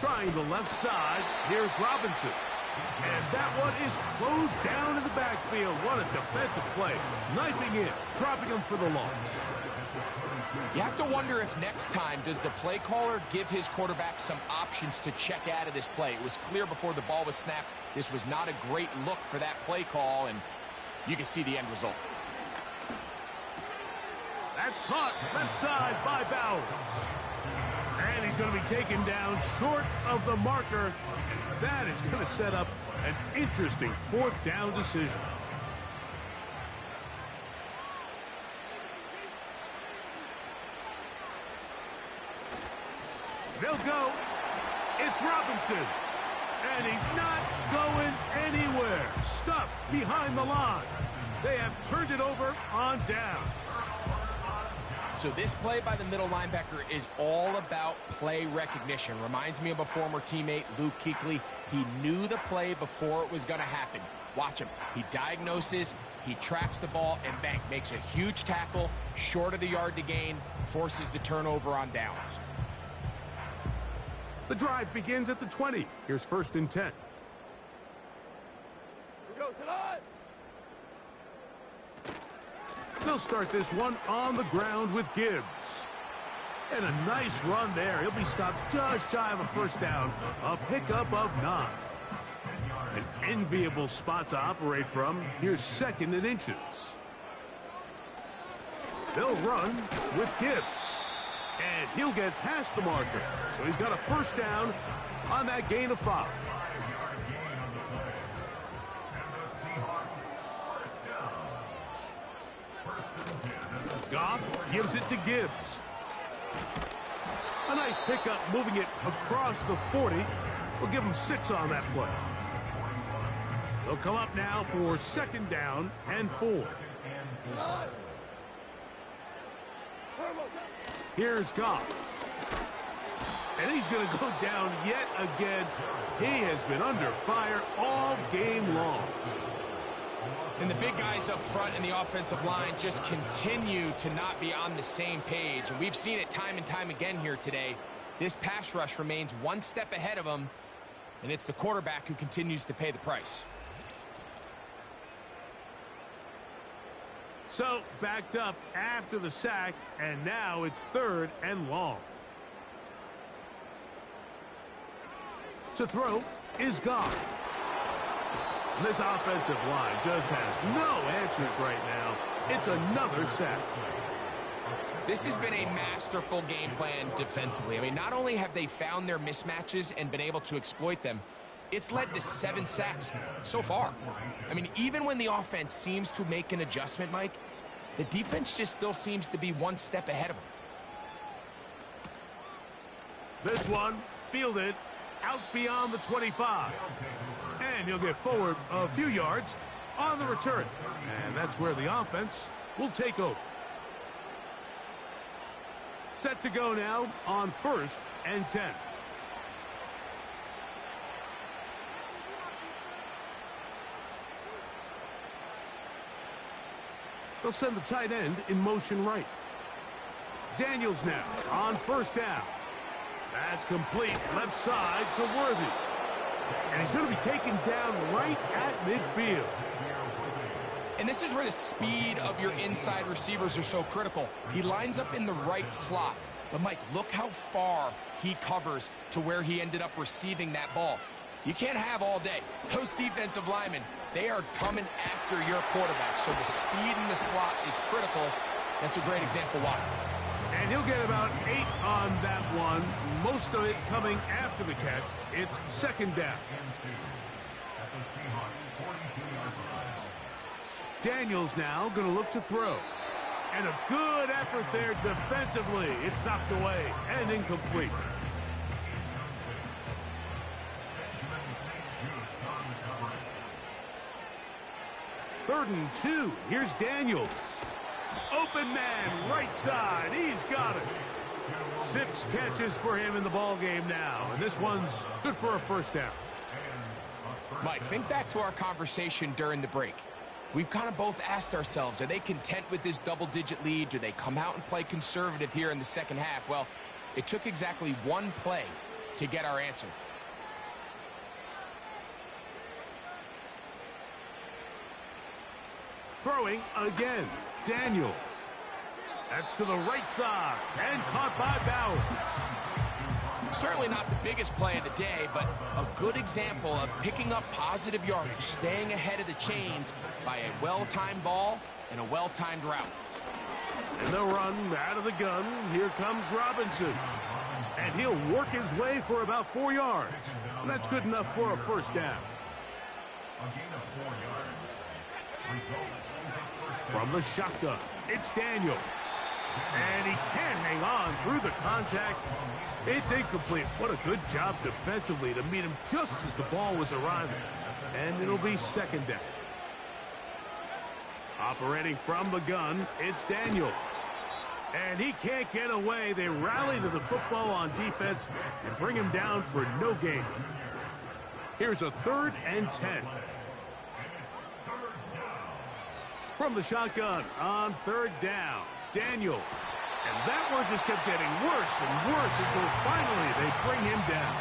Trying the left side. Here's Robinson. And that one is closed down in the backfield. What a defensive play. Knifing in, dropping him for the loss. You have to wonder if next time does the play caller give his quarterback some options to check out of this play. It was clear before the ball was snapped this was not a great look for that play call, and you can see the end result. That's caught left side by Bowers. And he's going to be taken down short of the marker, and that is going to set up an interesting 4th down decision. They'll go. It's Robinson. And he's not going anywhere. Stuffed behind the line. They have turned it over on down. So this play by the middle linebacker is all about play recognition. Reminds me of a former teammate, Luke Kuechly. He knew the play before it was going to happen. Watch him. He diagnoses, he tracks the ball, and bang, makes a huge tackle, short of the yard to gain, forces the turnover on downs. The drive begins at the 20. Here's 1st and 10. We go tonight. They'll start this one on the ground with Gibbs. And a nice run there. He'll be stopped just shy of a first down. A pickup of 9. An enviable spot to operate from. Here's 2nd and inches. They'll run with Gibbs. And he'll get past the marker. So he's got a first down on that gain of 5. Goff gives it to Gibbs. A nice pickup, moving it across the 40. We'll give him 6 on that play. They'll come up now for 2nd down and 4. Here's Goff. And he's going to go down yet again. He has been under fire all game long. And the big guys up front in the offensive line just continue to not be on the same page. And we've seen it time and time again here today. This pass rush remains one step ahead of them, and it's the quarterback who continues to pay the price. So, backed up after the sack, and now it's 3rd and long. To throw is Goff. And this offensive line just has no answers right now. It's another sack. This has been a masterful game plan defensively. I mean, not only have they found their mismatches and been able to exploit them, it's led to 7 sacks so far. I mean, even when the offense seems to make an adjustment, Mike, the defense just still seems to be one step ahead of them. This one fielded out beyond the 25. And he'll get forward a few yards on the return. And that's where the offense will take over. Set to go now on 1st and 10. They'll send the tight end in motion right. Daniels now on 1st down. That's complete left side to Worthy. And he's going to be taken down right at midfield. And this is where the speed of your inside receivers are so critical. He lines up in the right slot. But, Mike, look how far he covers to where he ended up receiving that ball. You can't have all day. Those defensive linemen, they are coming after your quarterback. So the speed in the slot is critical. That's a great example why. And he'll get about 8 on that one. Most of it coming after the catch. It's 2nd down. Daniels now going to look to throw. And a good effort there defensively. It's knocked away and incomplete. Third and 2. Here's Daniels. Open man, right side. He's got it. 6 catches for him in the ball game now. And this one's good for a first down. Mike, think back to our conversation during the break. We've kind of both asked ourselves, are they content with this double-digit lead? Do they come out and play conservative here in the second half? Well, it took exactly one play to get our answer. Throwing again. Daniels. That's to the right side and caught by Bowers. Certainly not the biggest play of the day, but a good example of picking up positive yardage, staying ahead of the chains by a well-timed ball and a well-timed route. And they'll run out of the gun. Here comes Robinson. And he'll work his way for about 4 yards. And that's good enough for a first down. From the shotgun, it's Daniels. And he can't hang on through the contact. It's incomplete. What a good job defensively to meet him just as the ball was arriving. And it'll be 2nd down. Operating from the gun, it's Daniels. And he can't get away. They rally to the football on defense and bring him down for no gain. Here's a 3rd and 10. From the shotgun on 3rd down, Daniels. And that one just kept getting worse and worse until finally they bring him down.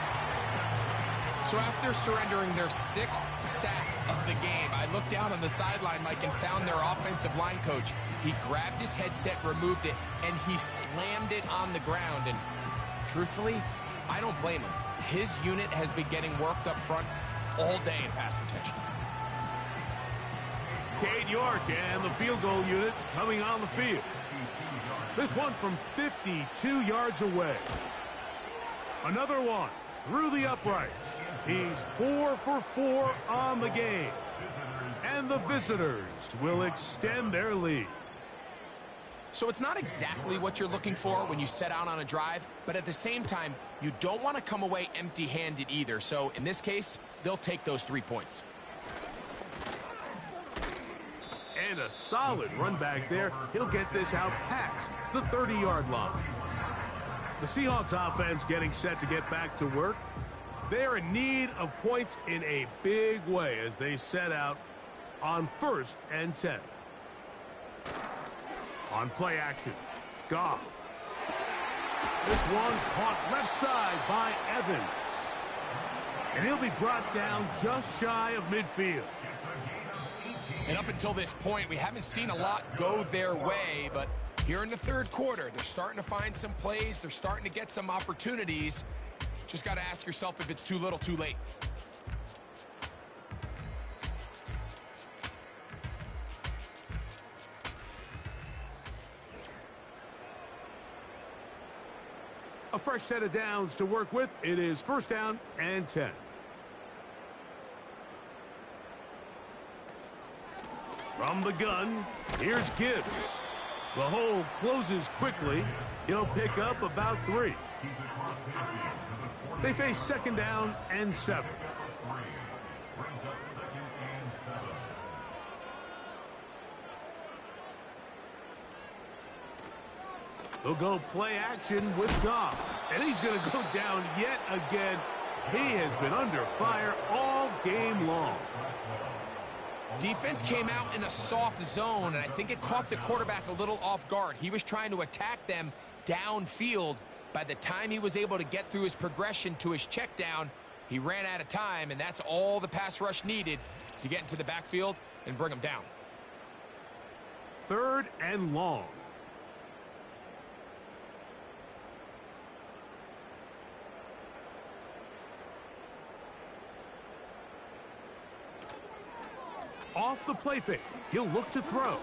So after surrendering their 6th sack of the game, I looked down on the sideline, Mike, and found their offensive line coach. He grabbed his headset, removed it, and he slammed it on the ground. And truthfully, I don't blame him. His unit has been getting worked up front all day in pass protection. Cade York and the field goal unit coming on the field. This one from 52 yards away. Another one through the uprights. He's 4 for 4 on the game. And the visitors will extend their lead. So it's not exactly what you're looking for when you set out on a drive, but at the same time, you don't want to come away empty-handed either. So in this case, they'll take those 3 points. And a solid run back there. He'll get this out past the 30-yard line. The Seahawks offense getting set to get back to work. They're in need of points in a big way as they set out on 1st and 10. On play action, Goff. This one caught left side by Evans. And he'll be brought down just shy of midfield. And up until this point, we haven't seen a lot go their way, but here in the 3rd quarter, they're starting to find some plays. They're starting to get some opportunities. Just got to ask yourself if it's too little, too late. A fresh set of downs to work with. It is 1st down and 10. From the gun, here's Gibbs. The hole closes quickly. He'll pick up about 3. They face 2nd down and 7. They'll go play action with Goff. And he's going to go down yet again. He has been under fire all game long. Defense came out in a soft zone, and I think it caught the quarterback a little off guard. He was trying to attack them downfield. By the time he was able to get through his progression to his check down, he ran out of time, and that's all the pass rush needed to get into the backfield and bring him down. 3rd and long. Off the play fake. He'll look to throw.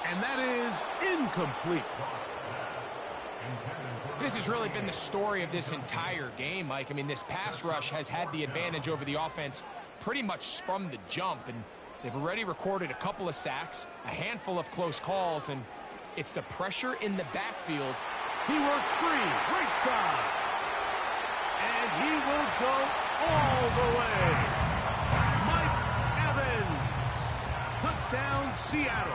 And that is incomplete. This has really been the story of this entire game, Mike. I mean, this pass rush has had the advantage over the offense pretty much from the jump. And they've already recorded a couple of sacks, a handful of close calls, and it's the pressure in the backfield. He works free, right side. And he will go all the way. Touchdown, Seattle.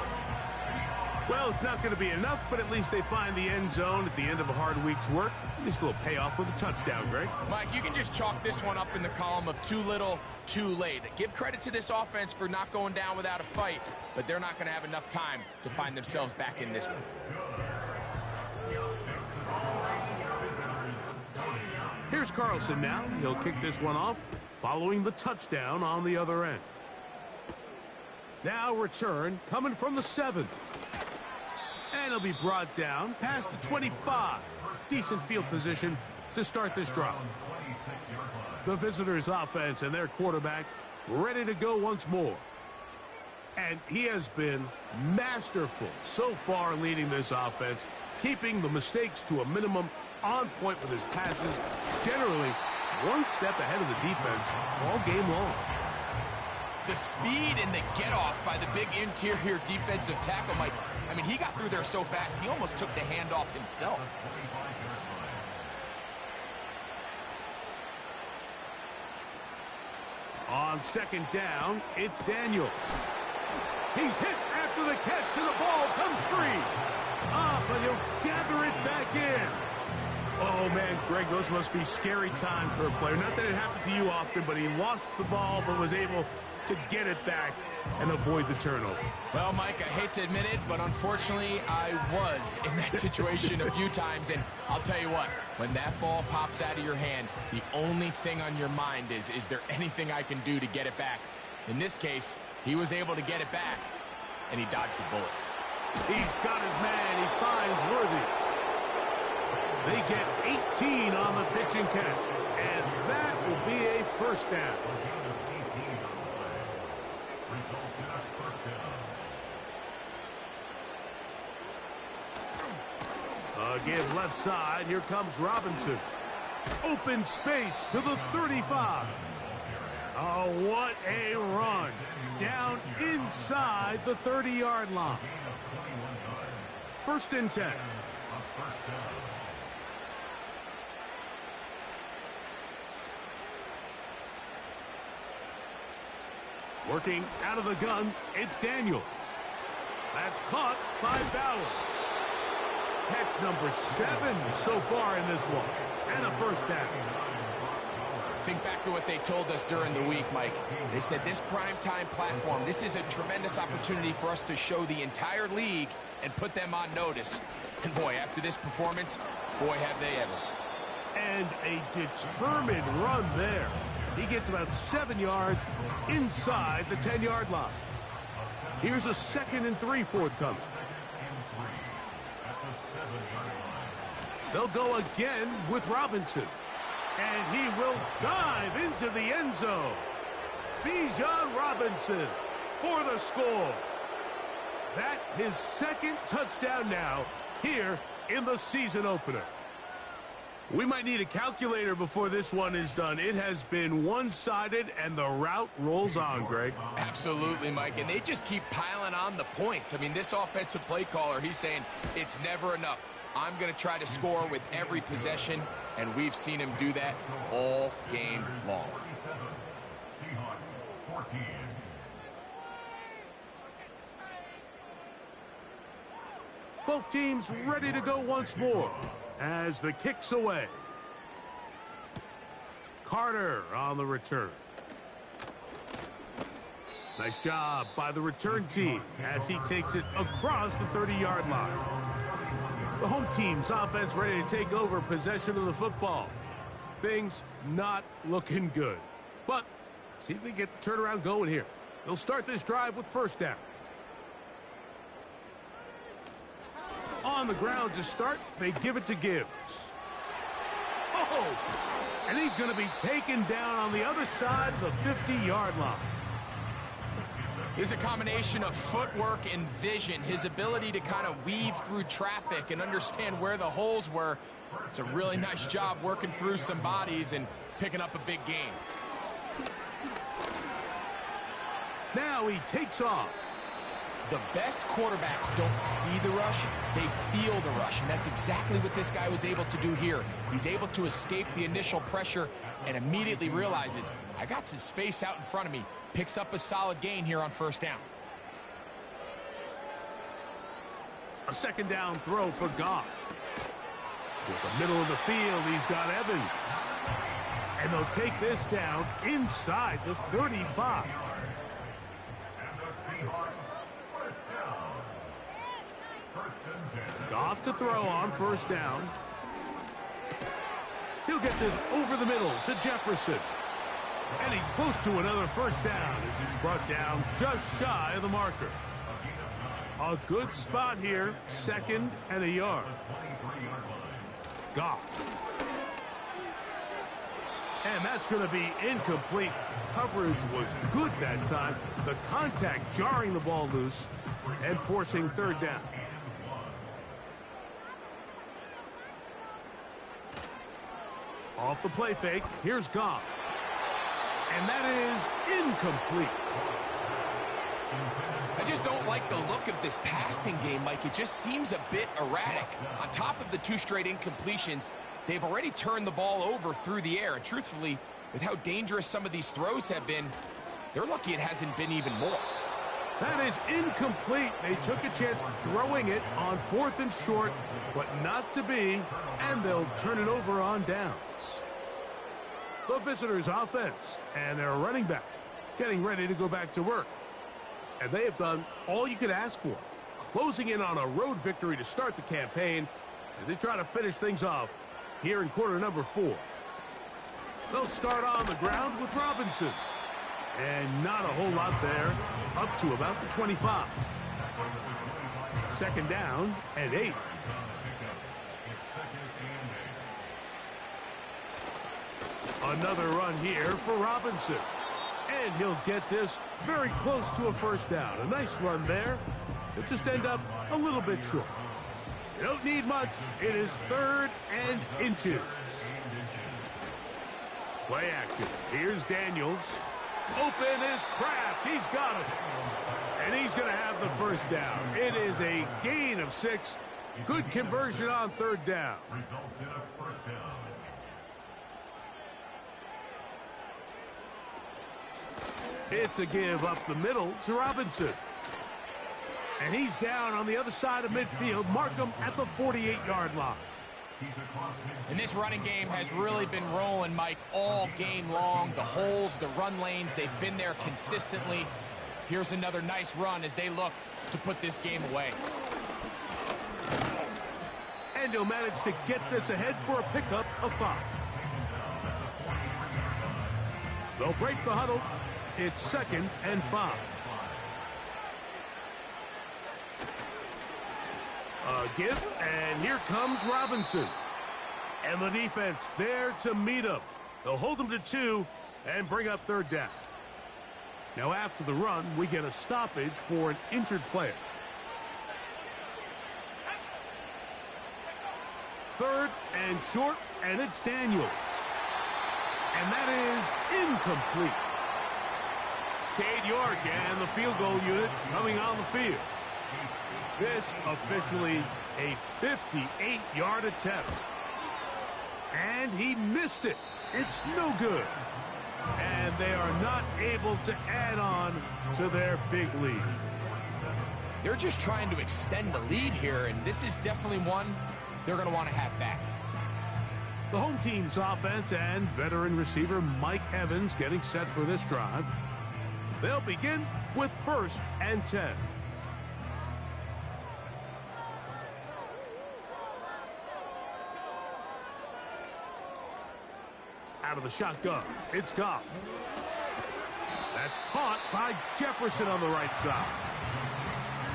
Well, it's not going to be enough, but at least they find the end zone at the end of a hard week's work. At least a little payoff with a touchdown, Greg. Mike, you can just chalk this one up in the column of too little, too late. Give credit to this offense for not going down without a fight, but they're not going to have enough time to find themselves back in this one. Here's Carlson now. He'll kick this one off, following the touchdown on the other end. Now return coming from the 7. And he'll be brought down past the 25. Decent field position to start this drive. The visitors' offense and their quarterback ready to go once more. And he has been masterful so far leading this offense, keeping the mistakes to a minimum, on point with his passes, generally one step ahead of the defense all game long. The speed and the get-off by the big interior defensive tackle, Mike. I mean, he got through there so fast, he almost took the handoff himself. On 2nd down, it's Daniels. He's hit after the catch, and the ball comes free. But he'll gather it back in. Oh, man, Greg, those must be scary times for a player. Not that it happened to you often, but he lost the ball but was able to get it back and avoid the turnover. Well, Mike, I hate to admit it, but unfortunately, I was in that situation a few times, and I'll tell you what, when that ball pops out of your hand, the only thing on your mind is there anything I can do to get it back? In this case, he was able to get it back, and he dodged the bullet. He's got his man. He finds Worthy. They get 18 on the pitch and catch, and that will be a first down. Give left side. Here comes Robinson. Open space to the 35. Oh, what a run. Down inside the 30-yard line. First and 10. Working out of the gun, it's Daniels. That's caught by Bowers. Catch number 7 so far in this one. And a first down. Think back to what they told us during the week, Mike. They said this primetime platform, this is a tremendous opportunity for us to show the entire league and put them on notice. And boy, after this performance, boy, have they ever. And a determined run there. He gets about 7 yards inside the 10-yard line. Here's a 2nd and 3 forthcoming. They'll go again with Robinson. And he will dive into the end zone. Bijan Robinson for the score. That's his 2nd touchdown now here in the season opener. We might need a calculator before this one is done. It has been one-sided, and the route rolls on, Greg. Absolutely, Mike, and they just keep piling on the points. I mean, this offensive play caller, he's saying it's never enough. I'm going to try to score with every possession, and we've seen him do that all game long. Seahawks 14. Both teams ready to go once more as the kick's away. Carter on the return. Nice job by the return team as he takes it across the 30-yard line. The home team's offense ready to take over possession of the football. Things not looking good. But see if they get the turnaround going here. They'll start this drive with first down. On the ground to start, they give it to Gibbs. Oh! And he's going to be taken down on the other side of the 50-yard line. There's a combination of footwork and vision, his ability to kind of weave through traffic and understand where the holes were. It's a really nice job working through some bodies and picking up a big gain. Now he takes off. The best quarterbacks don't see the rush, they feel the rush, and that's exactly what this guy was able to do here. He's able to escape the initial pressure and immediately realizes, I got some space out in front of me. Picks up a solid gain here on first down. A second down throw for Goff. Toward the middle of the field, he's got Evans. And they'll take this down inside the 35. Goff to throw on first down. He'll get this over the middle to Jefferson. And he's close to another first down as he's brought down just shy of the marker. A good spot here, 2nd and a yard. Goff. And that's going to be incomplete. Coverage was good that time. The contact jarring the ball loose and forcing third down. Off the play fake, here's Goff. And that is incomplete. I just don't like the look of this passing game, Mike. It just seems a bit erratic. On top of the 2 straight incompletions, they've already turned the ball over through the air. And truthfully, with how dangerous some of these throws have been, they're lucky it hasn't been even more. That is incomplete. They took a chance throwing it on 4th and short, but not to be, and they'll turn it over on downs. The visitors' offense and their running back. getting ready to go back to work. And they have done all you could ask for, closing in on a road victory to start the campaign as they try to finish things off here in quarter number 4. They'll start on the ground with Robinson. And not a whole lot there, up to about the 25. Second down and 8. Another run here for Robinson. And he'll get this very close to a first down. A nice run there. It'll just end up a little bit short. You don't need much. It is 3rd and inches. Play action. Here's Daniels. Open is Kraft. He's got it. And he's going to have the first down. It is a gain of 6. Good conversion on 3rd down. Results in a first down. It's a give up the middle to Robinson. And he's down on the other side of midfield. Mark him at the 48-yard line. And this running game has really been rolling, Mike, all game long. The holes, the run lanes, they've been there consistently. Here's another nice run as they look to put this game away. And he'll manage to get this ahead for a pickup of 5. They'll break the huddle. It's 2nd and 5. A give, and here comes Robinson. And the defense there to meet him. They'll hold him to 2 and bring up 3rd down. Now after the run, we get a stoppage for an injured player. 3rd and short, and it's Daniels. And that is incomplete. Cade York and the field goal unit coming on the field. This officially a 58-yard attempt. And he missed it. It's no good. And they are not able to add on to their big lead. They're just trying to extend the lead here, and this is definitely one they're going to want to have back. The home team's offense and veteran receiver Mike Evans getting set for this drive. They'll begin with 1st and 10. Out of the shotgun, it's Goff. That's caught by Jefferson on the right side.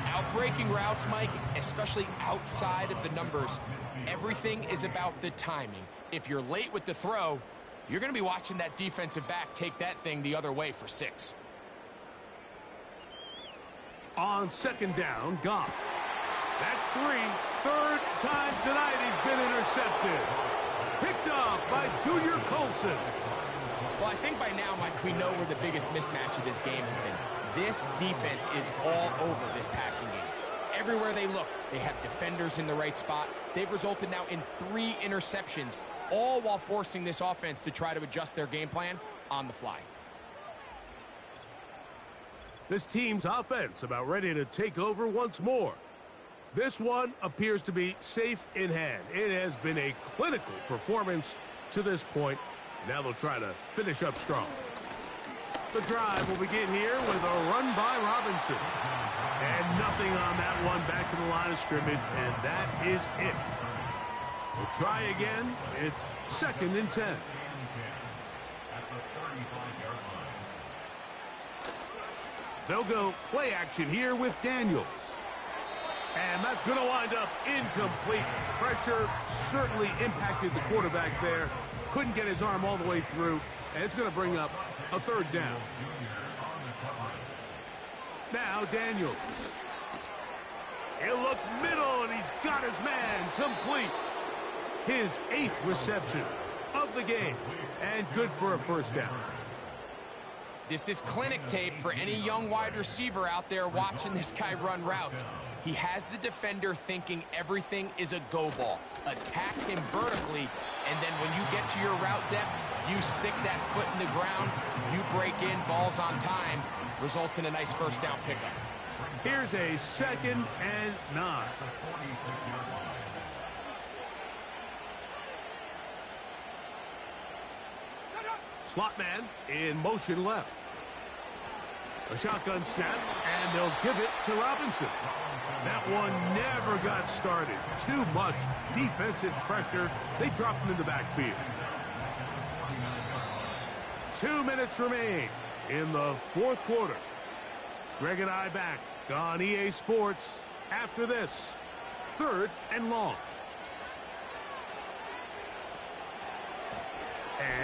Outbreaking routes, Mike, especially outside of the numbers, everything is about the timing. If you're late with the throw, you're going to be watching that defensive back take that thing the other way for 6. On 2nd down, Goff. That's 3. 3rd time tonight he's been intercepted. Picked off by Junior Colson. Well, I think by now, Mike, we know where the biggest mismatch of this game has been. This defense is all over this passing game. Everywhere they look, they have defenders in the right spot. They've resulted now in 3 interceptions, all while forcing this offense to try to adjust their game plan on the fly. This team's offense about ready to take over once more. This one appears to be safe in hand. It has been a clinical performance to this point. Now they'll try to finish up strong. The drive will begin here with a run by Robinson. And nothing on that one, back to the line of scrimmage, and that is it. We'll try again. It's 2nd and 10. They'll go play action here with Daniels. And that's going to wind up incomplete. Pressure certainly impacted the quarterback there. Couldn't get his arm all the way through. And it's going to bring up a 3rd down. Now Daniels. He'll look middle, and he's got his man complete. His 8th reception of the game. And good for a first down. This is clinic tape for any young wide receiver out there watching this guy run routes. He has the defender thinking everything is a go ball. Attack him vertically, and then when you get to your route depth, you stick that foot in the ground, you break in, balls on time, results in a nice first down pickup. Here's a 2nd and 9. Slot man in motion left. A shotgun snap, and they'll give it to Robinson. That one never got started. Too much defensive pressure. They dropped him in the backfield. 2 minutes remain in the fourth quarter. Greg and I back on EA Sports after this. 3rd and long.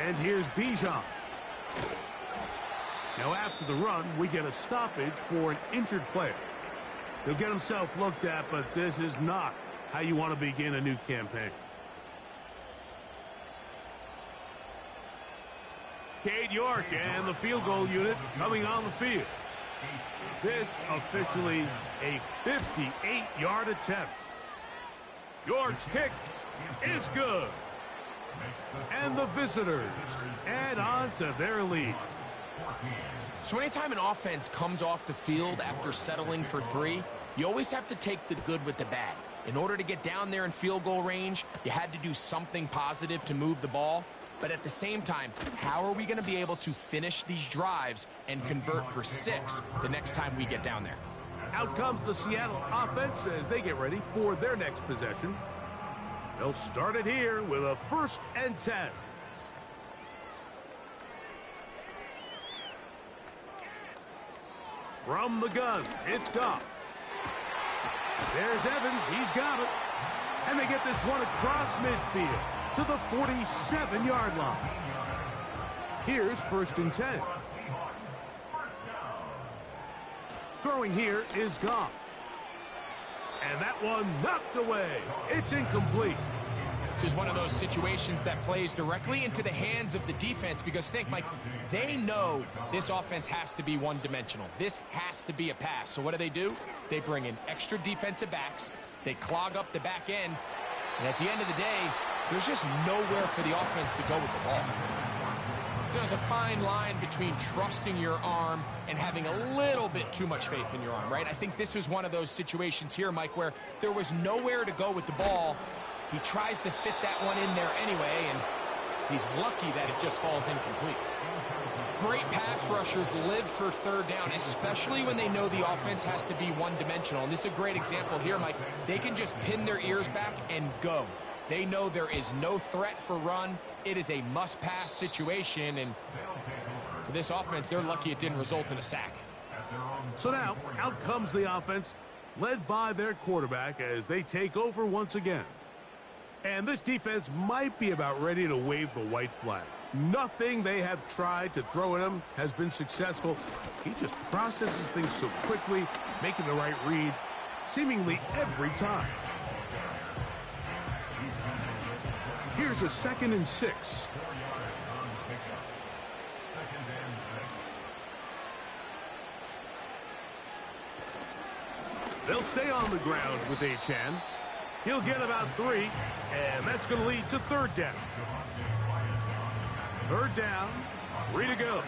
And here's Bijan. Now after the run, we get a stoppage for an injured player. He'll get himself looked at, but this is not how you want to begin a new campaign. Cade York and the field goal unit coming on the field. This officially a 58-yard attempt. York's kick is good. And the visitors add on to their lead. So anytime an offense comes off the field after settling for 3, you always have to take the good with the bad. In order to get down there in field goal range, you had to do something positive to move the ball. But at the same time, how are we going to be able to finish these drives and convert for 6 the next time we get down there? Out comes the Seattle offense as they get ready for their next possession. They'll start it here with a 1st and 10. From the gun, it's Goff. There's Evans, he's got it. And they get this one across midfield to the 47-yard line. Here's 1st and 10. Throwing here is Goff. And that one knocked away. It's incomplete. This is one of those situations that plays directly into the hands of the defense because think, Mike, they know this offense has to be one-dimensional. This has to be a pass. So what do? They bring in extra defensive backs. They clog up the back end. And at the end of the day, there's just nowhere for the offense to go with the ball. There's a fine line between trusting your arm and having a little bit too much faith in your arm, right? I think this was one of those situations here, Mike, where there was nowhere to go with the ball. He tries to fit that one in there anyway, and he's lucky that it just falls incomplete. Great pass rushers live for 3rd down, especially when they know the offense has to be one-dimensional. And this is a great example here, Mike. They can just pin their ears back and go. They know there is no threat for run. It is a must-pass situation, and for this offense, they're lucky it didn't result in a sack. So now, out comes the offense, led by their quarterback as they take over once again. And this defense might be about ready to wave the white flag. Nothing they have tried to throw at him has been successful. He just processes things so quickly, making the right read, seemingly every time. Here's a 2nd and 6. They'll stay on the ground with Achane. He'll get about 3, and that's going to lead to 3rd down. 3rd down, 3 to go.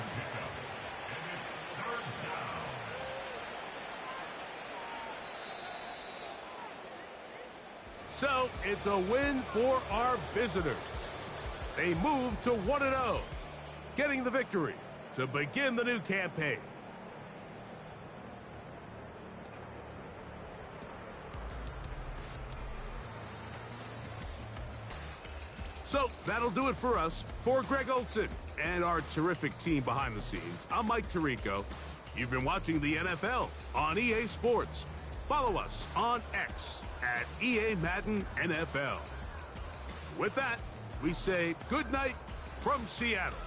So it's a win for our visitors. They move to 1-0, getting the victory to begin the new campaign. So that'll do it for us. For Greg Olson and our terrific team behind the scenes, I'm Mike Tirico. You've been watching the NFL on EA Sports. Follow us on X at EA Madden NFL. With that, we say good night from Seattle.